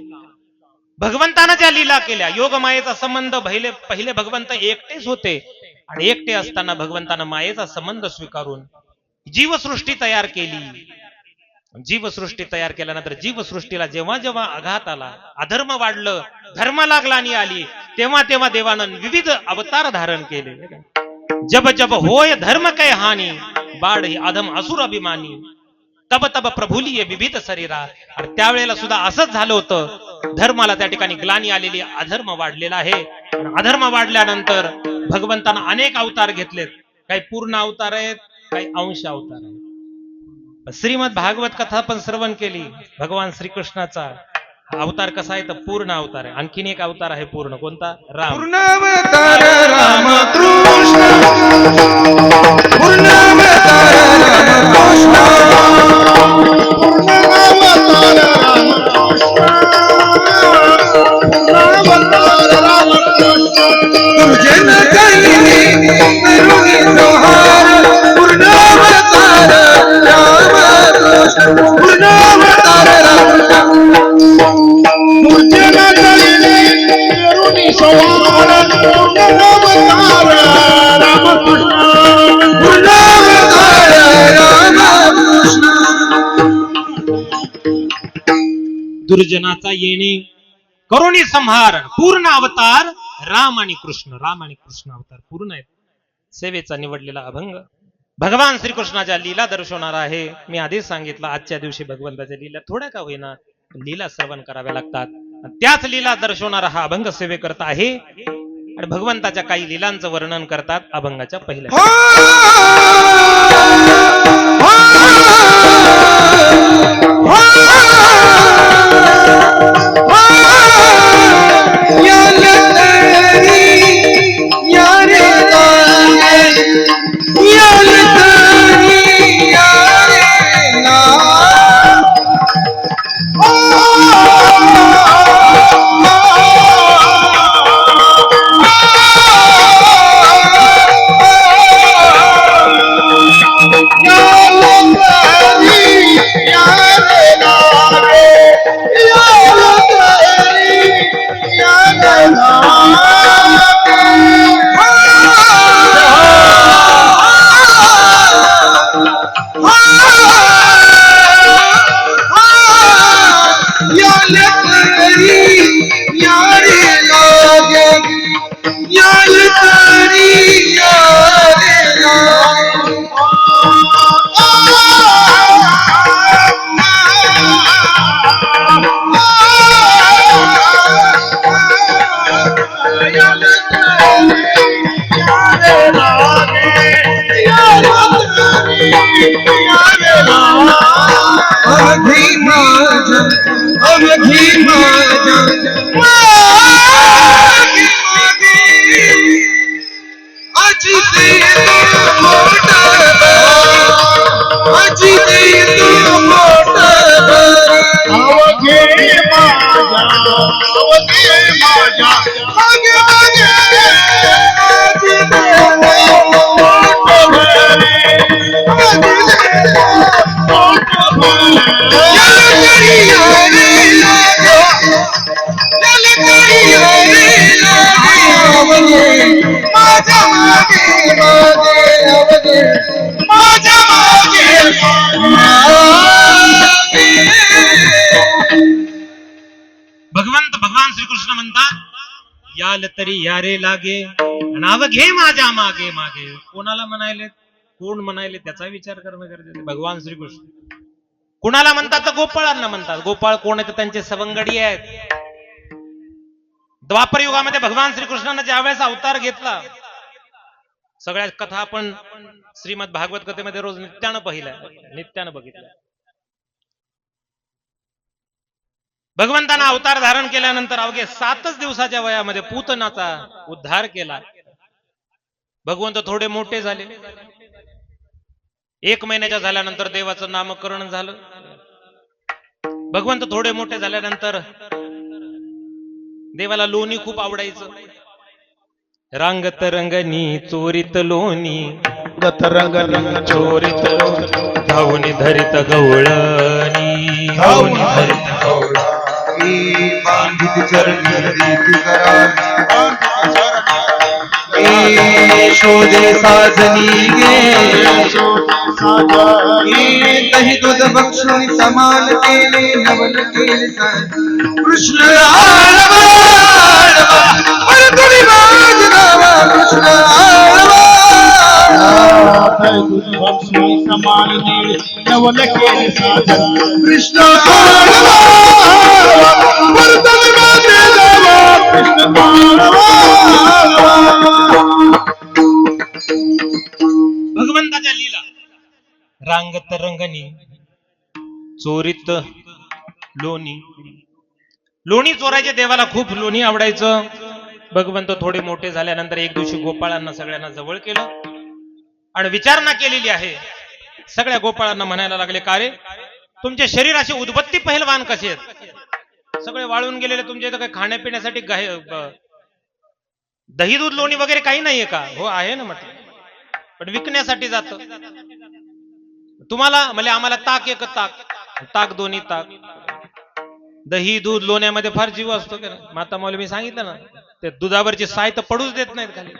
भगवंतानं ज्या लीला केल्या, योग मायेचा संबंध पहिले भगवंत एकटेच होते आणि एकटे असताना भगवंतानं मायेचा संबंध स्वीकारून जीवसृष्टी तयार केली. जीवसृष्टी तयार केल्यानंतर जीवसृष्टीला जेव्हा जेव्हा आघात आला, अधर्म वाढलं, धर्म लागला आणि आली, तेव्हा तेव्हा देवानं विविध अवतार धारण केले. जब जब होय धर्म कै हानी, बाळ ही अधम असुर अभिमानी, तब तब प्रभुली विविध शरीरा. आणि त्यावेळेला सुद्धा असंच झालं होतं, धर्माला त्या ठिकाणी ग्लानी आलेली, अधर्म वाढलेला आहे. अधर्म वाढल्यानंतर भगवंतानं अनेक अवतार घेतलेत, काही पूर्ण अवतार आहेत, काही अंश अवतार आहेत. श्रीमद भागवत कथा पण श्रवण केली. भगवान श्रीकृष्णाचा अवतार कसा आहे तर पूर्ण अवतार आहे. आणखीन एक अवतार आहे पूर्ण, कोणता? राम. पूर्णावतार रामकृष्ण, पूर्णावतार रामकृष्ण, पूर्णावतार रामकृष्ण, पूर्णावतार रामकृष्ण, तुझे न काही करुणी जोहार, पूर्णावतार रामकृष्ण, पूर्णावतार रामकृष्ण, तुझे न काही करुणी जोहार, पूर्णावतार रामकृष्ण, पूर्णावतार रामकृष्ण. दुर्जनाचा येणे, करुणी संहार, पूर्ण अवतार राम आणि कृष्ण. राम आणि कृष्ण अवतार पूर्ण आहेत. सेवेचा निवडलेला अभंग भगवान श्रीकृष्णाच्या लीला दर्शवणार आहे. मी आधीच सांगितलं, आजच्या दिवशी भगवंताच्या लीला थोड्या का होईना लीला श्रवण कराव्या लागतात. त्याच लीला दर्शवणारा हा अभंग सेवेकरता आहे. आणि भगवंताच्या काही लीलांचं वर्णन करतात अभंगाच्या पहिल्या. भगवान श्रीकृष्ण म्हणतात, याल तरी यारे लागे, नाव घे माझ्या मागे मागे. कोणाला म्हणायले, कोण म्हणायले त्याचा विचार करणं गरजेचं आहे. भगवान श्रीकृष्ण कुणाला म्हणतात तर गोपाळांना म्हणतात. गोपाळ कोण आहेत? त्यांचे सवंगडी आहेत. द्वापर युगामध्ये भगवान श्रीकृष्णाने ज्यावेळेस अवतार घेतला, सगळ्या कथा आपण श्रीमद भागवत कथेमध्ये रोज नित्यानं पाहिल्या, नित्यानं बघितल्या. भगवंतानं अवतार धारण केल्यानंतर अवघे 7च दिवसाच्या वयामध्ये पूतनाचा उद्धार केला. भगवंत थोडे मोठे झाले. 1 महिन्याच्या झाल्यानंतर देवाचं नामकरण झालं. भगवंत थोडे मोठे झाल्यानंतर देवाला लोणी खूप आवडायचं. रांगत रंगनी चोरीत लोणी, गतरंगनी चोरीत धावणी धरित गवळणी, धावणी धरित गवळणी, बांधित चरणी रीती शोधे साजनी गे दही दूध बक्षुणी समान केले नवल केले कृष्ण कृष्ण समान नवल केले कृष्ण भगवंताच्या लीला. रांगत रंगणी चोरीत लोणी, लोणी चोरायचे देवाला खूप लोणी आवडायचं. भगवंत थोडे मोठे झाल्यानंतर एक दिवशी गोपाळांना सगळ्यांना जवळ केलं आणि विचारणा केलेली आहे. सगळ्या गोपाळांना म्हणायला लागले, का रे तुमचे शरीर असे उद्बत्ती पहिलवान कसे आहेत, सगळे वाळून गेलेले, तुमच्या इथं काही खाण्यापिण्यासाठी दही दूध लोणी वगैरे काही नाहीये का? हो आहे ना म्हटलं, पण विकण्यासाठी जात. तुम्हाला म्हणजे आम्हाला ताक एक ताक दोन्ही ताक. दही दूध लोण्यामध्ये फार जीव असतो का? माता मौली मी सांगितलं ना, ते दुधावरची साय तर पडूच देत नाहीत खाली.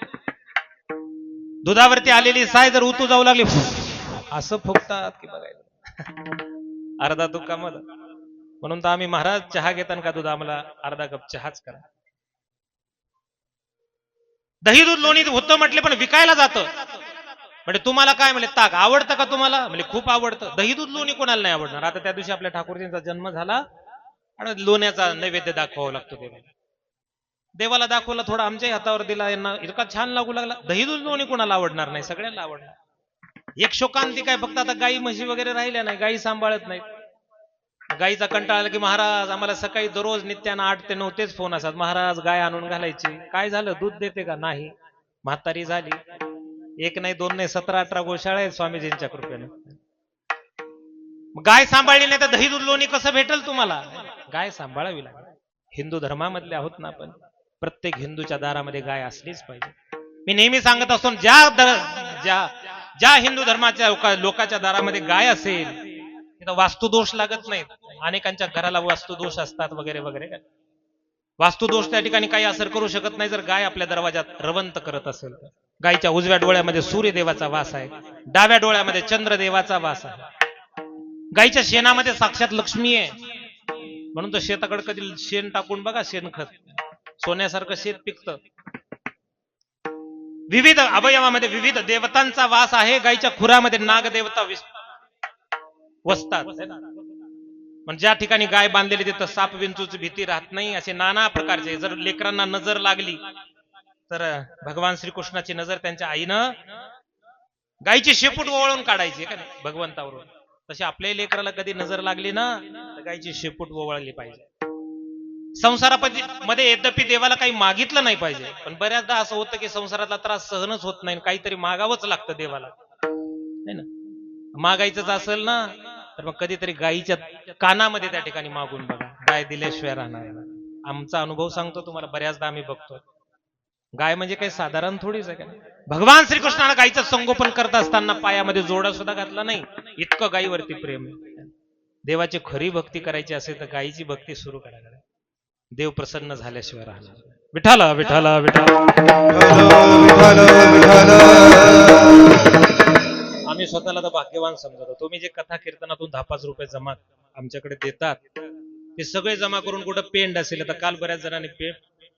दुधावरती आलेली साय जर उतू जाऊ लागली असं फुकतात की बघायला. अर्धा तूप कामाला. म्हणून तर आम्ही महाराज चहा घेताना का दूध आम्हाला अर्धा कप चहाच करा. दही दूध लोणी होतं म्हटले, पण विकायला जातं. म्हणजे तुम्हाला काय म्हणजे ताक आवडतं का तुम्हाला? म्हणजे खूप आवडतं. दही दूध लोणी कोणाला नाही आवडणार? आता त्या दिवशी आपल्या ठाकूरजींचा जन्म झाला आणि लोण्याचा नैवेद्य दाखवावा लागतो देवाला. देवाला दाखवला, थोडा आमच्याही हातावर दिला, यांना इतका छान लागू लागला. दही दूध लोणी कोणाला आवडणार नाही? सगळ्यांना आवडणार. एक शोकांती काय, फक्त आता गाई म्हशी वगैरे राहिल्या नाही, गाई सांभाळत नाहीत. गाईचा कंटाळा आला की महाराज आम्हाला सकाळी दररोज नित्यानं 8 ते 9 तेच फोन असतात, महाराज गाय आणून घालायची. काय झालं, दूध देते का? नाही. म्हातारी झाली. 1 नाही 2 नाही 17-18 गोशाळा आहेत स्वामीजींच्या कृपेने. गाय सांभाळली नाही तर दही दूध लोणी कसं भेटल तुम्हाला? गाय सांभाळावी लागेल. हिंदू धर्मामधले आहोत ना आपण, प्रत्येक हिंदूच्या दारामध्ये गाय असलीच पाहिजे. मी नेहमी सांगत असतो, ज्या हिंदू धर्माच्या लोकांच्या दारामध्ये गाय असेल तिथं वास्तुदोष लागत नाहीत. अनेकांच्या घराला वास्तुदोष असतात वगैरे वगैरे. वास्तुदोष त्या ठिकाणी काही असर करू शकत नाही जर गाय आपल्या दरवाजात रवंत करत असेल. गायच्या उजव्या डोळ्यामध्ये सूर्यदेवाचा वास आहे, डाव्या डोळ्यामध्ये चंद्रदेवाचा वास आहे. गायच्या शेणामध्ये साक्षात लक्ष्मी आहे. म्हणून तर शेताकडे कधी शेण टाकून बघा, शेणखत सोन्यासारखं शेत पिकतं. विविध अवयवामध्ये विविध देवतांचा वास आहे. गायच्या खुरामध्ये नागदेवता वसतात. पण ज्या ठिकाणी गाय बांधलेली तिथं साप विंचूची भीती राहत नाही. असे नाना प्रकारचे, जर लेकरांना नजर लागली तर भगवान श्रीकृष्णाची नजर त्यांच्या आईनं गायची शेपूट ओवाळून काढायची का नाही भगवंतावरून. तशी आपल्याही लेकराला कधी नजर लागली ना तर गायची शेपूट ओवाळली पाहिजे. संसारामध्ये यद्यपि देवाला काही मागितलं नाही पाहिजे, पण बऱ्याचदा असं होतं की संसारातला त्रास सहनच होत नाही, काहीतरी मागावंच लागतं देवाला, है ना. मागायचंच असेल ना तर मग कधीतरी गायीच्या कानामध्ये त्या ठिकाणी मागून बघा. गाय दिल्याशिवाय राहणार. आमचा अनुभव सांगतो तुम्हाला, बऱ्याचदा आम्ही बघतो. गाय म्हणजे काही साधारण थोडीच आहे का? भगवान श्रीकृष्णाला गायीचं संगोपन करत असताना पायामध्ये जोडा सुद्धा घातला नाही, इतकं गायीवरती प्रेम आहे. देवाची खरी भक्ती करायची असेल तर गायीची भक्ती सुरू करायला. देव प्रसन्न झाल्याशिवाय राहणार. विठाला विठाला विठाला. आम्ही स्वतःला तर भाग्यवान समजतो. तुम्ही जे कथा कीर्तनातून 10-5 रुपये जमा आमच्याकडे देतात ते सगळे जमा करून कुठं पेंड असेल, आता काल बऱ्याच जणांनी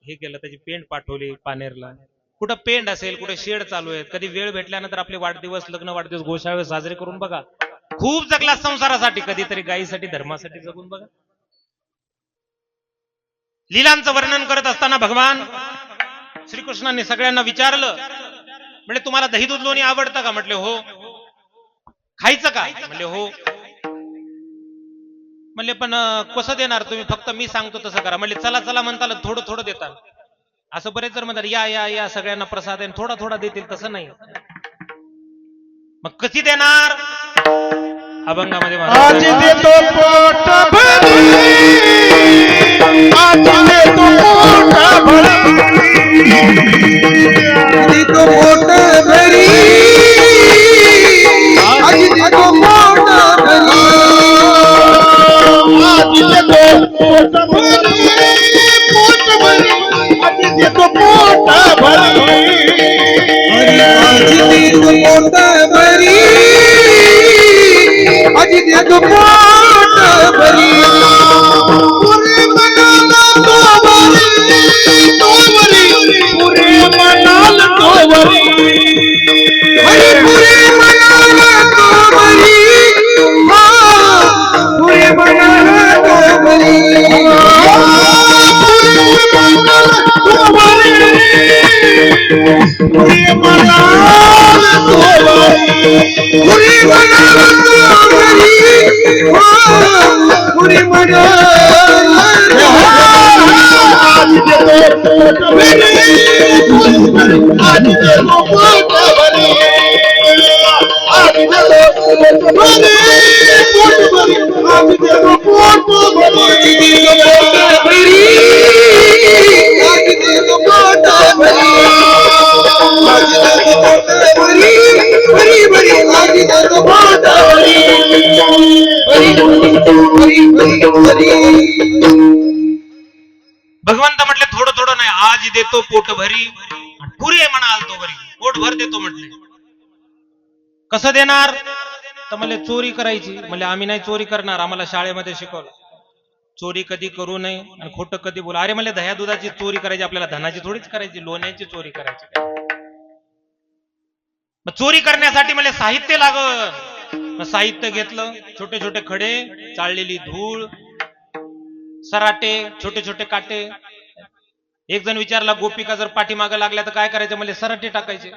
हे केलं, त्याची पेंड पाठवली पानेरला. कुठं पेंड असेल, कुठे शेड चालू आहेत. कधी वेळ भेटल्यानंतर आपले वाढदिवस, लग्न, वाढदिवस, गोशाळे साजरे करून बघा. खूप जगला संसारासाठी, कधीतरी गायीसाठी, धर्मासाठी जगून बघा. लीलांचं वर्णन करत असताना भगवान श्रीकृष्णांनी सगळ्यांना विचारलं, म्हणजे तुम्हाला दही दूध लोणी आवडतं का? म्हटले हो. खायचं का? म्हणले हो. म्हणले पण कसं देणार तुम्ही? फक्त मी सांगतो तसं करा. म्हणले चला चला म्हणताल थोडं थोडं देतात. असं बरेच जर म्हणतात या या या सगळ्यांना प्रसाद आहे, थोडा थोडा देतील, तसं नाही. मग कशी देणार? अभंगामध्ये आज देतो पोट भरून आज देतो पोट भरी देतो पोट भरी आज देतो पोट भरी आज देतो पोट भरी आज देतो पोट भरी आज देतो पोट भरी आज देतो पोट भरी पुरे मनाला तो भरी पुरे मनाला तो भरी हरी पुरे मनाला तो भरी पुरे मनाला तो भरी पुरे मनाला तो भरी पुरे मनाला तो भरी पुरे मनाला आज देतो पोट भरी आज देतो पोट भरी आज देतो पोट भरी आज देतो पोट भरी आज देतो पोट भरी आज देतो पोट भरी भरी भरी आज देतो पोट भरी भरी भरी भरी भगवंत म्हटले थोडं थोडं नाही, आज देतो पोट भरी पुरे म्हणाल तो भरी, पोट भर देतो म्हटले. कसं देणार तर म्हणले चोरी करायची. म्हणले आम्ही नाही चोरी करणार, आम्हाला शाळेमध्ये शिकवलं चोरी कधी करू नये आणि खोटं कधी बोला. अरे म्हणले दह्या दुधाची चोरी करायची, आपल्याला धनाची थोडीच करायची, लोण्याची चोरी करायची. मग चोरी करण्यासाठी म्हणले साहित्य लागल. मग साहित्य घेतलं, छोटे छोटे खडे, चाळलेली धूळ, सराटे, छोटे छोटे काटे. एक जण विचारला गोपिका जर पाठीमागं लागल्या तर काय करायचं? म्हणले सराटे टाकायचे.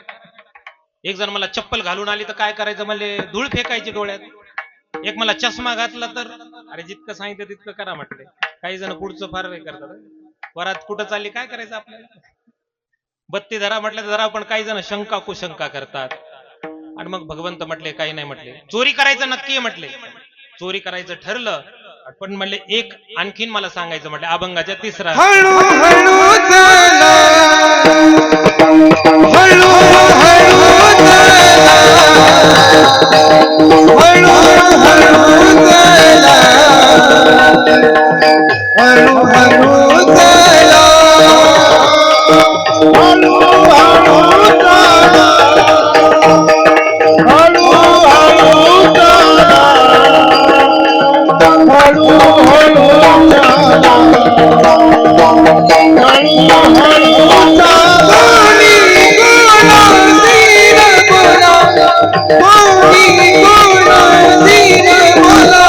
एक जण मला चप्पल घालून आली तर काय करायचं? म्हणले धूळ फेकायची डोळ्यात. एक मला चष्मा घातला तर अरे जितकं सांगितलं तितकं करा म्हटले. काही जण पुढचं फार हे करतात, वरात कुठं चालली काय करायचं आपल्याला, बत्ती धरा म्हटलं तर धरा, पण काही जण शंका कुशंका करतात. आणि मग भगवंत म्हटले काही नाही म्हटले, चोरी करायचं नक्की आहे म्हटले. चोरी करायचं ठरलं, पण म्हणले एक आणखीन मला सांगायचं म्हटले, अभंगाच्या तिसरा. हळू हळू चला हळू हळू चला हळू हळू चला हळू हळू चला हळू हळू चला हळू हळू चला हळू हळू चला कोणी कोणाशीर बोला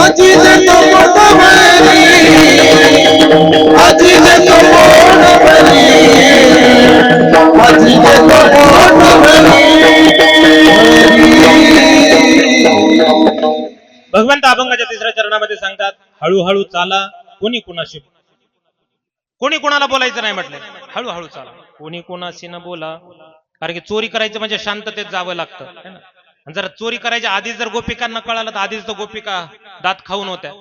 अजी देतो पोट भरी अजी देतो पोट भरी अजी देतो पोट भरी. भगवंत अभंगाच्या तिसऱ्या चरणामध्ये सांगतात, हळूहळू चाला, कोणी कुणाशी, कोणी कुणाला बोलायचं नाही म्हटलं, हळूहळू चाला, कोणी कुणाशी न बोला. कारण की चोरी करायचं म्हणजे शांततेत जावं लागतं है ना. आणि जर चोरी करायच्या आधीच जर गोपिकांना कळालं तर आधीच तर गोपिका दात खाऊन होत्या,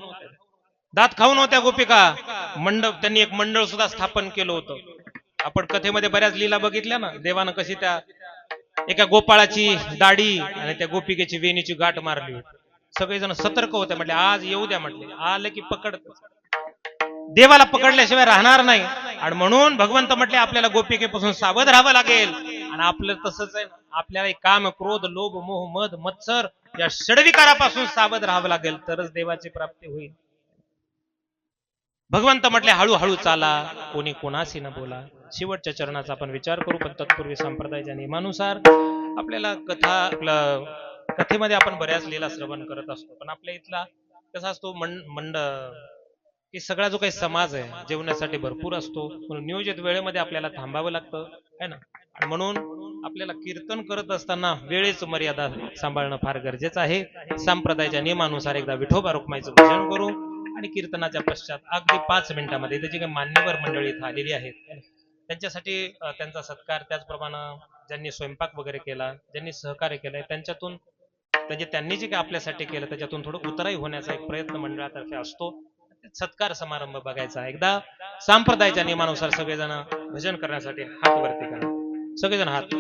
दात खाऊन होत्या गोपिका. मंडप, त्यांनी एक मंडळ सुद्धा स्थापन केलं होतं. आपण कथेमध्ये बऱ्याच लीला बघितल्या ना, देवानं कशी त्या एका गोपाळाची दाढी आणि त्या गोपिकेची वेणीची गाठ मारली. सगळेजण सतर्क होते, म्हटले आज येऊ द्या, म्हटले आलं की पकड, देवाला पकडल्याशिवाय राहणार नाही. आणि म्हणून भगवंत म्हटले आपल्याला गोपिकेपासून सावध राहावं लागेल. आणि आपलं तसंच आहे, आपल्याला काम, क्रोध, लोभ, मोह, मद, मत्सर या षडविकारापासून सावध राहावं लागेल, तरच देवाची प्राप्ती होईल. भगवंत म्हटले हळूहळू चाला, कोणी कोणाशी न बोला. शेवटच्या चरणाचा आपण विचार करू, पण तत्पूर्वी संप्रदायाच्या नियमानुसार आपल्याला कथेमध्ये आपण बऱ्याच लीला श्रवण करत असतो. पण आपल्या इथला कसा असतो, की सगळा जो काही समाज आहे जेवणासाठी भरपूर असतो, म्हणून नियोजित वेळेमध्ये आपल्याला थांबावं लागतं है ना. आणि म्हणून आपल्याला कीर्तन करत असताना वेळेच मर्यादा सांभाळणं फार गरजेचं आहे. संप्रदायाच्या नियमानुसार एकदा विठोबा रुक्माईचं भजन करू. आणि कीर्तनाच्या पश्चात अगदी 5 मिनिटांमध्ये त्याची काही मान्यवर मंडळी इथं आलेली आहेत त्यांच्यासाठी त्यांचा सत्कार, त्याचप्रमाणे ज्यांनी स्वयंपाक वगैरे केला, ज्यांनी सहकार्य केलंय त्यांच्यातून त्यांनी जे काही आपल्यासाठी केलं त्याच्यातून थोडं उतराई होण्याचा एक प्रयत्न मंडळातर्फे असतो. सत्कार समारंभ बघायचा. एकदा संप्रदायाच्या नियमानुसार सगळेजण भजन करण्यासाठी हात वरती करा. सगळेजण हात,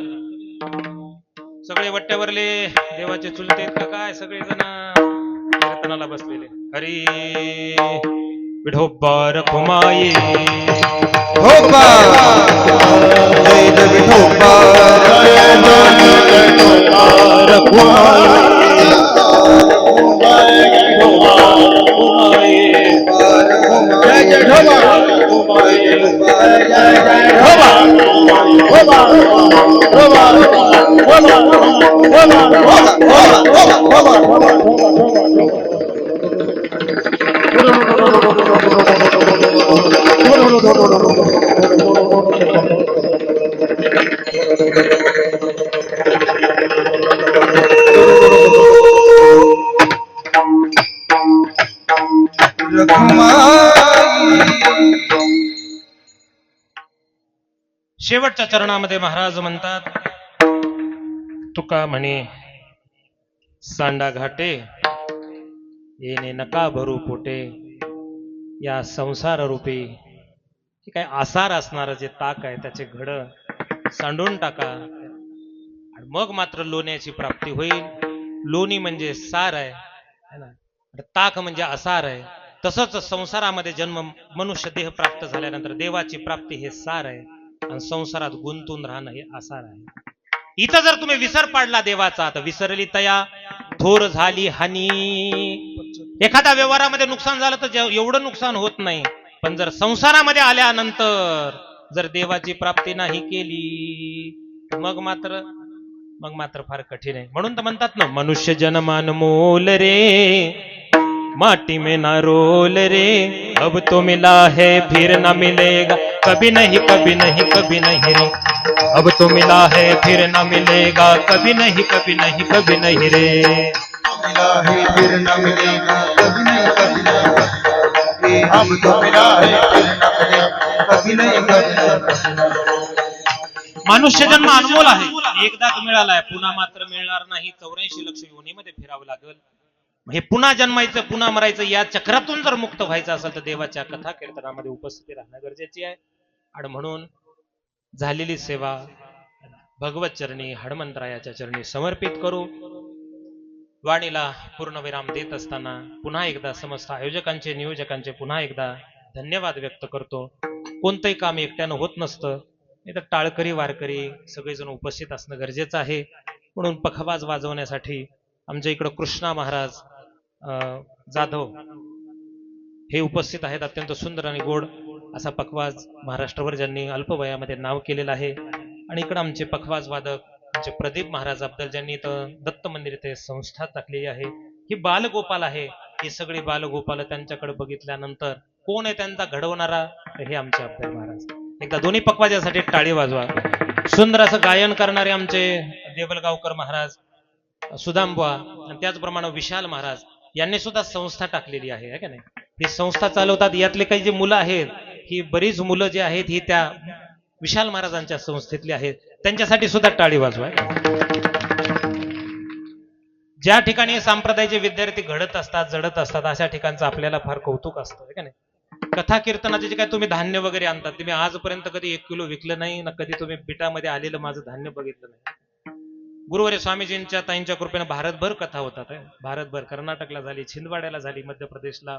सगळे वट्ट्यावरले देवाचे चुलते का काय सगळेजण कीर्तनाला बसलेले. हरी विठोबा रखुमाई विठोबा जय जय विठोबा जय जय शेवटच्या चरणामध्ये महाराज म्हणतात, तुका म्हणे सांडा घाटे येणे नका भरू पोटे, या संसार रूपी हे काय आसार असणारं जे ताक आहे त्याचे घड सांडून टाका आणि मग मात्र लोण्याची प्राप्ती होईल. लोणी म्हणजे सार आहे ना, ताक म्हणजे आसार आहे. तसंच संसारामध्ये जन्म मनुष्य देह प्राप्त झाल्यानंतर देवाची प्राप्ती हे सार आहे आणि संसारात गुंतून राहणं हे आसार आहे. इथं जर तुम्ही विसर पाडला देवाचा तर विसरली तया थोर झाली हानी. एखाद्या व्यवहारामध्ये नुकसान झालं तर एवढं नुकसान होत नाही, पण जर संसारामध्ये आल्यानंतर जर देवाची प्राप्ती नाही केली मग मात्र फार कठीण आहे. म्हणून तर म्हणतात ना, मनुष्य जन्मान मोल रे माटी में ना रोल रे, अब तो मिला है फिर ना मिलेगा कभी नहीं कभी नहीं कभी नहीं रे, अब तो मिला है फिर ना मिलेगा कभी नहीं कभी नहीं कभी नहीं रे, मिला है फिर न मिलेगा कभी नहीं कभी नहीं, अब तो मिला है फिर न मिलेगा कभी नहीं कभी नहीं. मनुष्य जन्म अनमोल आहे, एकदाच मिळालाय, पुन्हा मात्र मिळणार नाही. 84 लक्ष योनीमध्ये फिरावं लागेल. हे पुन्हा जन्मायचं पुन्हा मरायचं या चक्रातून जर मुक्त व्हायचं असेल तर देवाच्या कथा कीर्तनामध्ये उपस्थिती राहणं गरजेची आहे. आणि म्हणून झालेली सेवा भगवत चरणी हनुमंतरायाच्या चरणी समर्पित करू. वाणीला पूर्णविराम देत असताना पुन्हा एकदा समस्त आयोजकांचे नियोजकांचे पुन्हा एकदा धन्यवाद व्यक्त करतो. कोणतंही काम एकट्यानं होत नसतं, नाही तर टाळकरी वारकरी सगळेजण उपस्थित असणं गरजेचं आहे. म्हणून पखवाज वाजवण्यासाठी आमच्या इकडं कृष्णा महाराज जाधव हे उपस्थित आहेत. अत्यंत सुंदर आणि गोड असा पखवाज महाराष्ट्रभर ज्यांनी अल्पवयामध्ये नाव केलेलं आहे. आणि इकडं आमचे पखवाज वादक आमचे प्रदीप महाराज अब्दल ज्यांनी इथं दत्त मंदिर इथे संस्था टाकलेली आहे. ही बालगोपाल आहे. ही सगळी बालगोपाल त्यांच्याकडे बघितल्यानंतर कोण आहे त्यांचा घडवणारा, हे आमचे अब्दल महाराज. एकदा दोन्ही पखवाजासाठी टाळी वाजवा. सुंदर असं गायन करणारे आमचे देवलगावकर महाराज, सुदामबुवा आणि त्याचप्रमाणे विशाल महाराज यांनी सुद्धा संस्था टाकलेली आहे का नाही. ही संस्था चालवतात. यातले काही जे मुलं आहेत, ही बरीच मुलं जे आहेत ही त्या विशाल महाराजांच्या संस्थेतली आहेत. त्यांच्यासाठी सुद्धा टाळी वाजवा. ज्या ठिकाणी संप्रदायाचे विद्यार्थी घडत असतात, जडत असतात, अशा ठिकाणचं आपल्याला फार कौतुक असतं का नाही. कथा कीर्तनाचे जे काय तुम्ही धान्य वगैरे आणतात, तुम्ही आजपर्यंत कधी 1 किलो विकलं नाही ना, कधी तुम्ही पिठामध्ये आलेलं माझं धान्य बघितलं नाही. गुरुवारी स्वामीजींच्या ताईंच्या कृपेने भारतभर कथा होतात. भारतभर, कर्नाटकला झाली, छिंदवाड्याला झाली, मध्य प्रदेशला,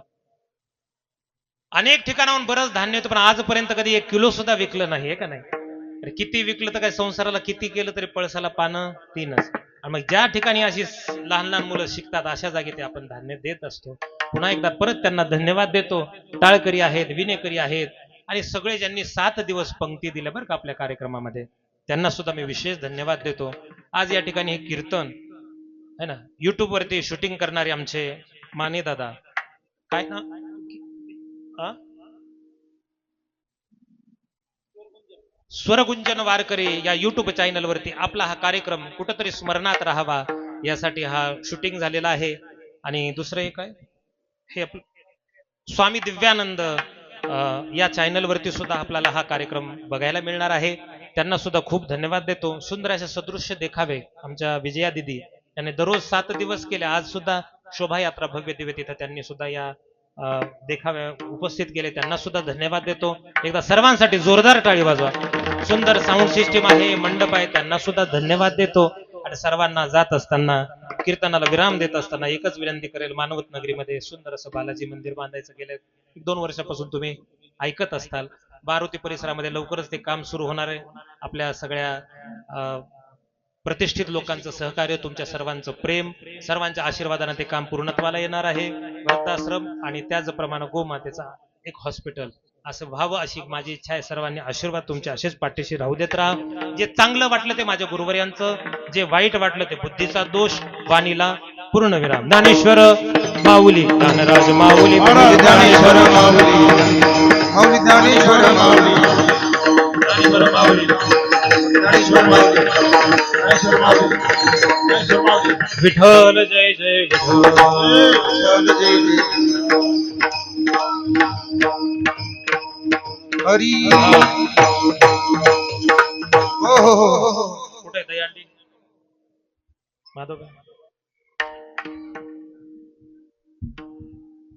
अनेक ठिकाणाहून बरंच धान्य होतं, पण आजपर्यंत कधी 1 किलो सुद्धा विकलं नाही का नाही. किती विकलं तर काय, संसाराला किती केलं तरी पळसाला पानं 3च. आणि मग ज्या ठिकाणी अशी लहान लहान मुलं शिकतात अशा जागी ते आपण धान्य देत असतो. पुन्हा एकदा परत त्यांना धन्यवाद देतो. टाळकरी आहेत, विनेकरी आहेत आणि सगळे ज्यांनी 7 दिवस पंक्ती दिल्या बरं का आपल्या कार्यक्रमामध्ये, त्यांना सुद्धा मी विशेष धन्यवाद देतो. आज या ठिकाणी हे कीर्तन है ना, युट्यूब वरती शूटिंग करणारे आमचे माने दादा, काय ना स्वरगुंजन वारकरी या युट्यूब चॅनल वरती आपला हा कार्यक्रम कुठंतरी स्मरणात राहावा यासाठी हा शूटिंग झालेला आहे. आणि दुसरं एक आहे हे स्वामी दिव्यानंद या चॅनलवरती सुद्धा आपल्याला हा कार्यक्रम बघायला मिळणार आहे. त्यांना सुद्धा खूप धन्यवाद देतो. सुंदर असे सदृश्य देखावे आमच्या विजया दिदी यांनी दररोज 7 दिवस केले. आज सुद्धा शोभायात्रा भव्य दिव्य तिथं त्यांनी सुद्धा या देखाव्या उपस्थित केले. त्यांना सुद्धा धन्यवाद देतो. एकदा सर्वांसाठी जोरदार टाळी वाजवा. सुंदर साऊंड सिस्टीम आहे, मंडप आहे, त्यांना सुद्धा धन्यवाद देतो. आणि सर्वांना जात असताना कीर्तनाला विराम देत असताना एकच विनंती करेल, मानवत नगरीमध्ये सुंदर असं बालाजी मंदिर बांधायचं गेलं 1-2 वर्षापासून तुम्ही ऐकत असताल. बारोती परिसरामध्ये लवकरच ते काम सुरू होणार आहे. आपल्या सगळ्या प्रतिष्ठित लोकांचं सहकार्य, तुमच्या सर्वांचं प्रेम, सर्वांच्या आशीर्वादाने ते काम पूर्णत्वाला येणार आहे. वृद्धाश्रम आणि त्याचप्रमाणे गोमातेचा एक हॉस्पिटल असं व्हावं अशी माझी इच्छा आहे. सर्वांनी आशीर्वाद तुमच्या असेच पाठीशी राहू देत राहा. जे चांगलं वाटलं ते माझ्या गुरुवर्यांचं, जे वाईट वाटलं ते बुद्धीचा दोष, वाणीला पूर्ण विराम. ज्ञानेश्वर माऊली, ज्ञानराज माऊली, ज्ञानेश्वर माऊली, माऊली ज्ञानेश्वर माऊली, ज्ञानेश्वर माऊली, ज्ञानेश्वर माऊली, ज्ञानेश्वर माऊली, ज्ञानेश्वर माऊली. विठ्ठल जय जय विठ्ठल जय जय हरी. हो हो हो हो. कुठे आहे दहीहंडी? माधव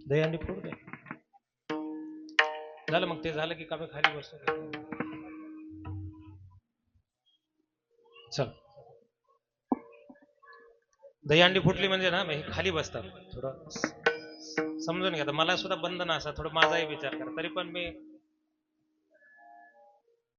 दहीहंडी फोड दे. झालं मग ते झालं की का खाली बसतो. चल, दहीहंडी फुटली म्हणजे ना हे खाली बसतात. थोडं समजून घ्या. मला सुद्धा बंधन असा थोडं माझाही विचार करा. तरी पण मी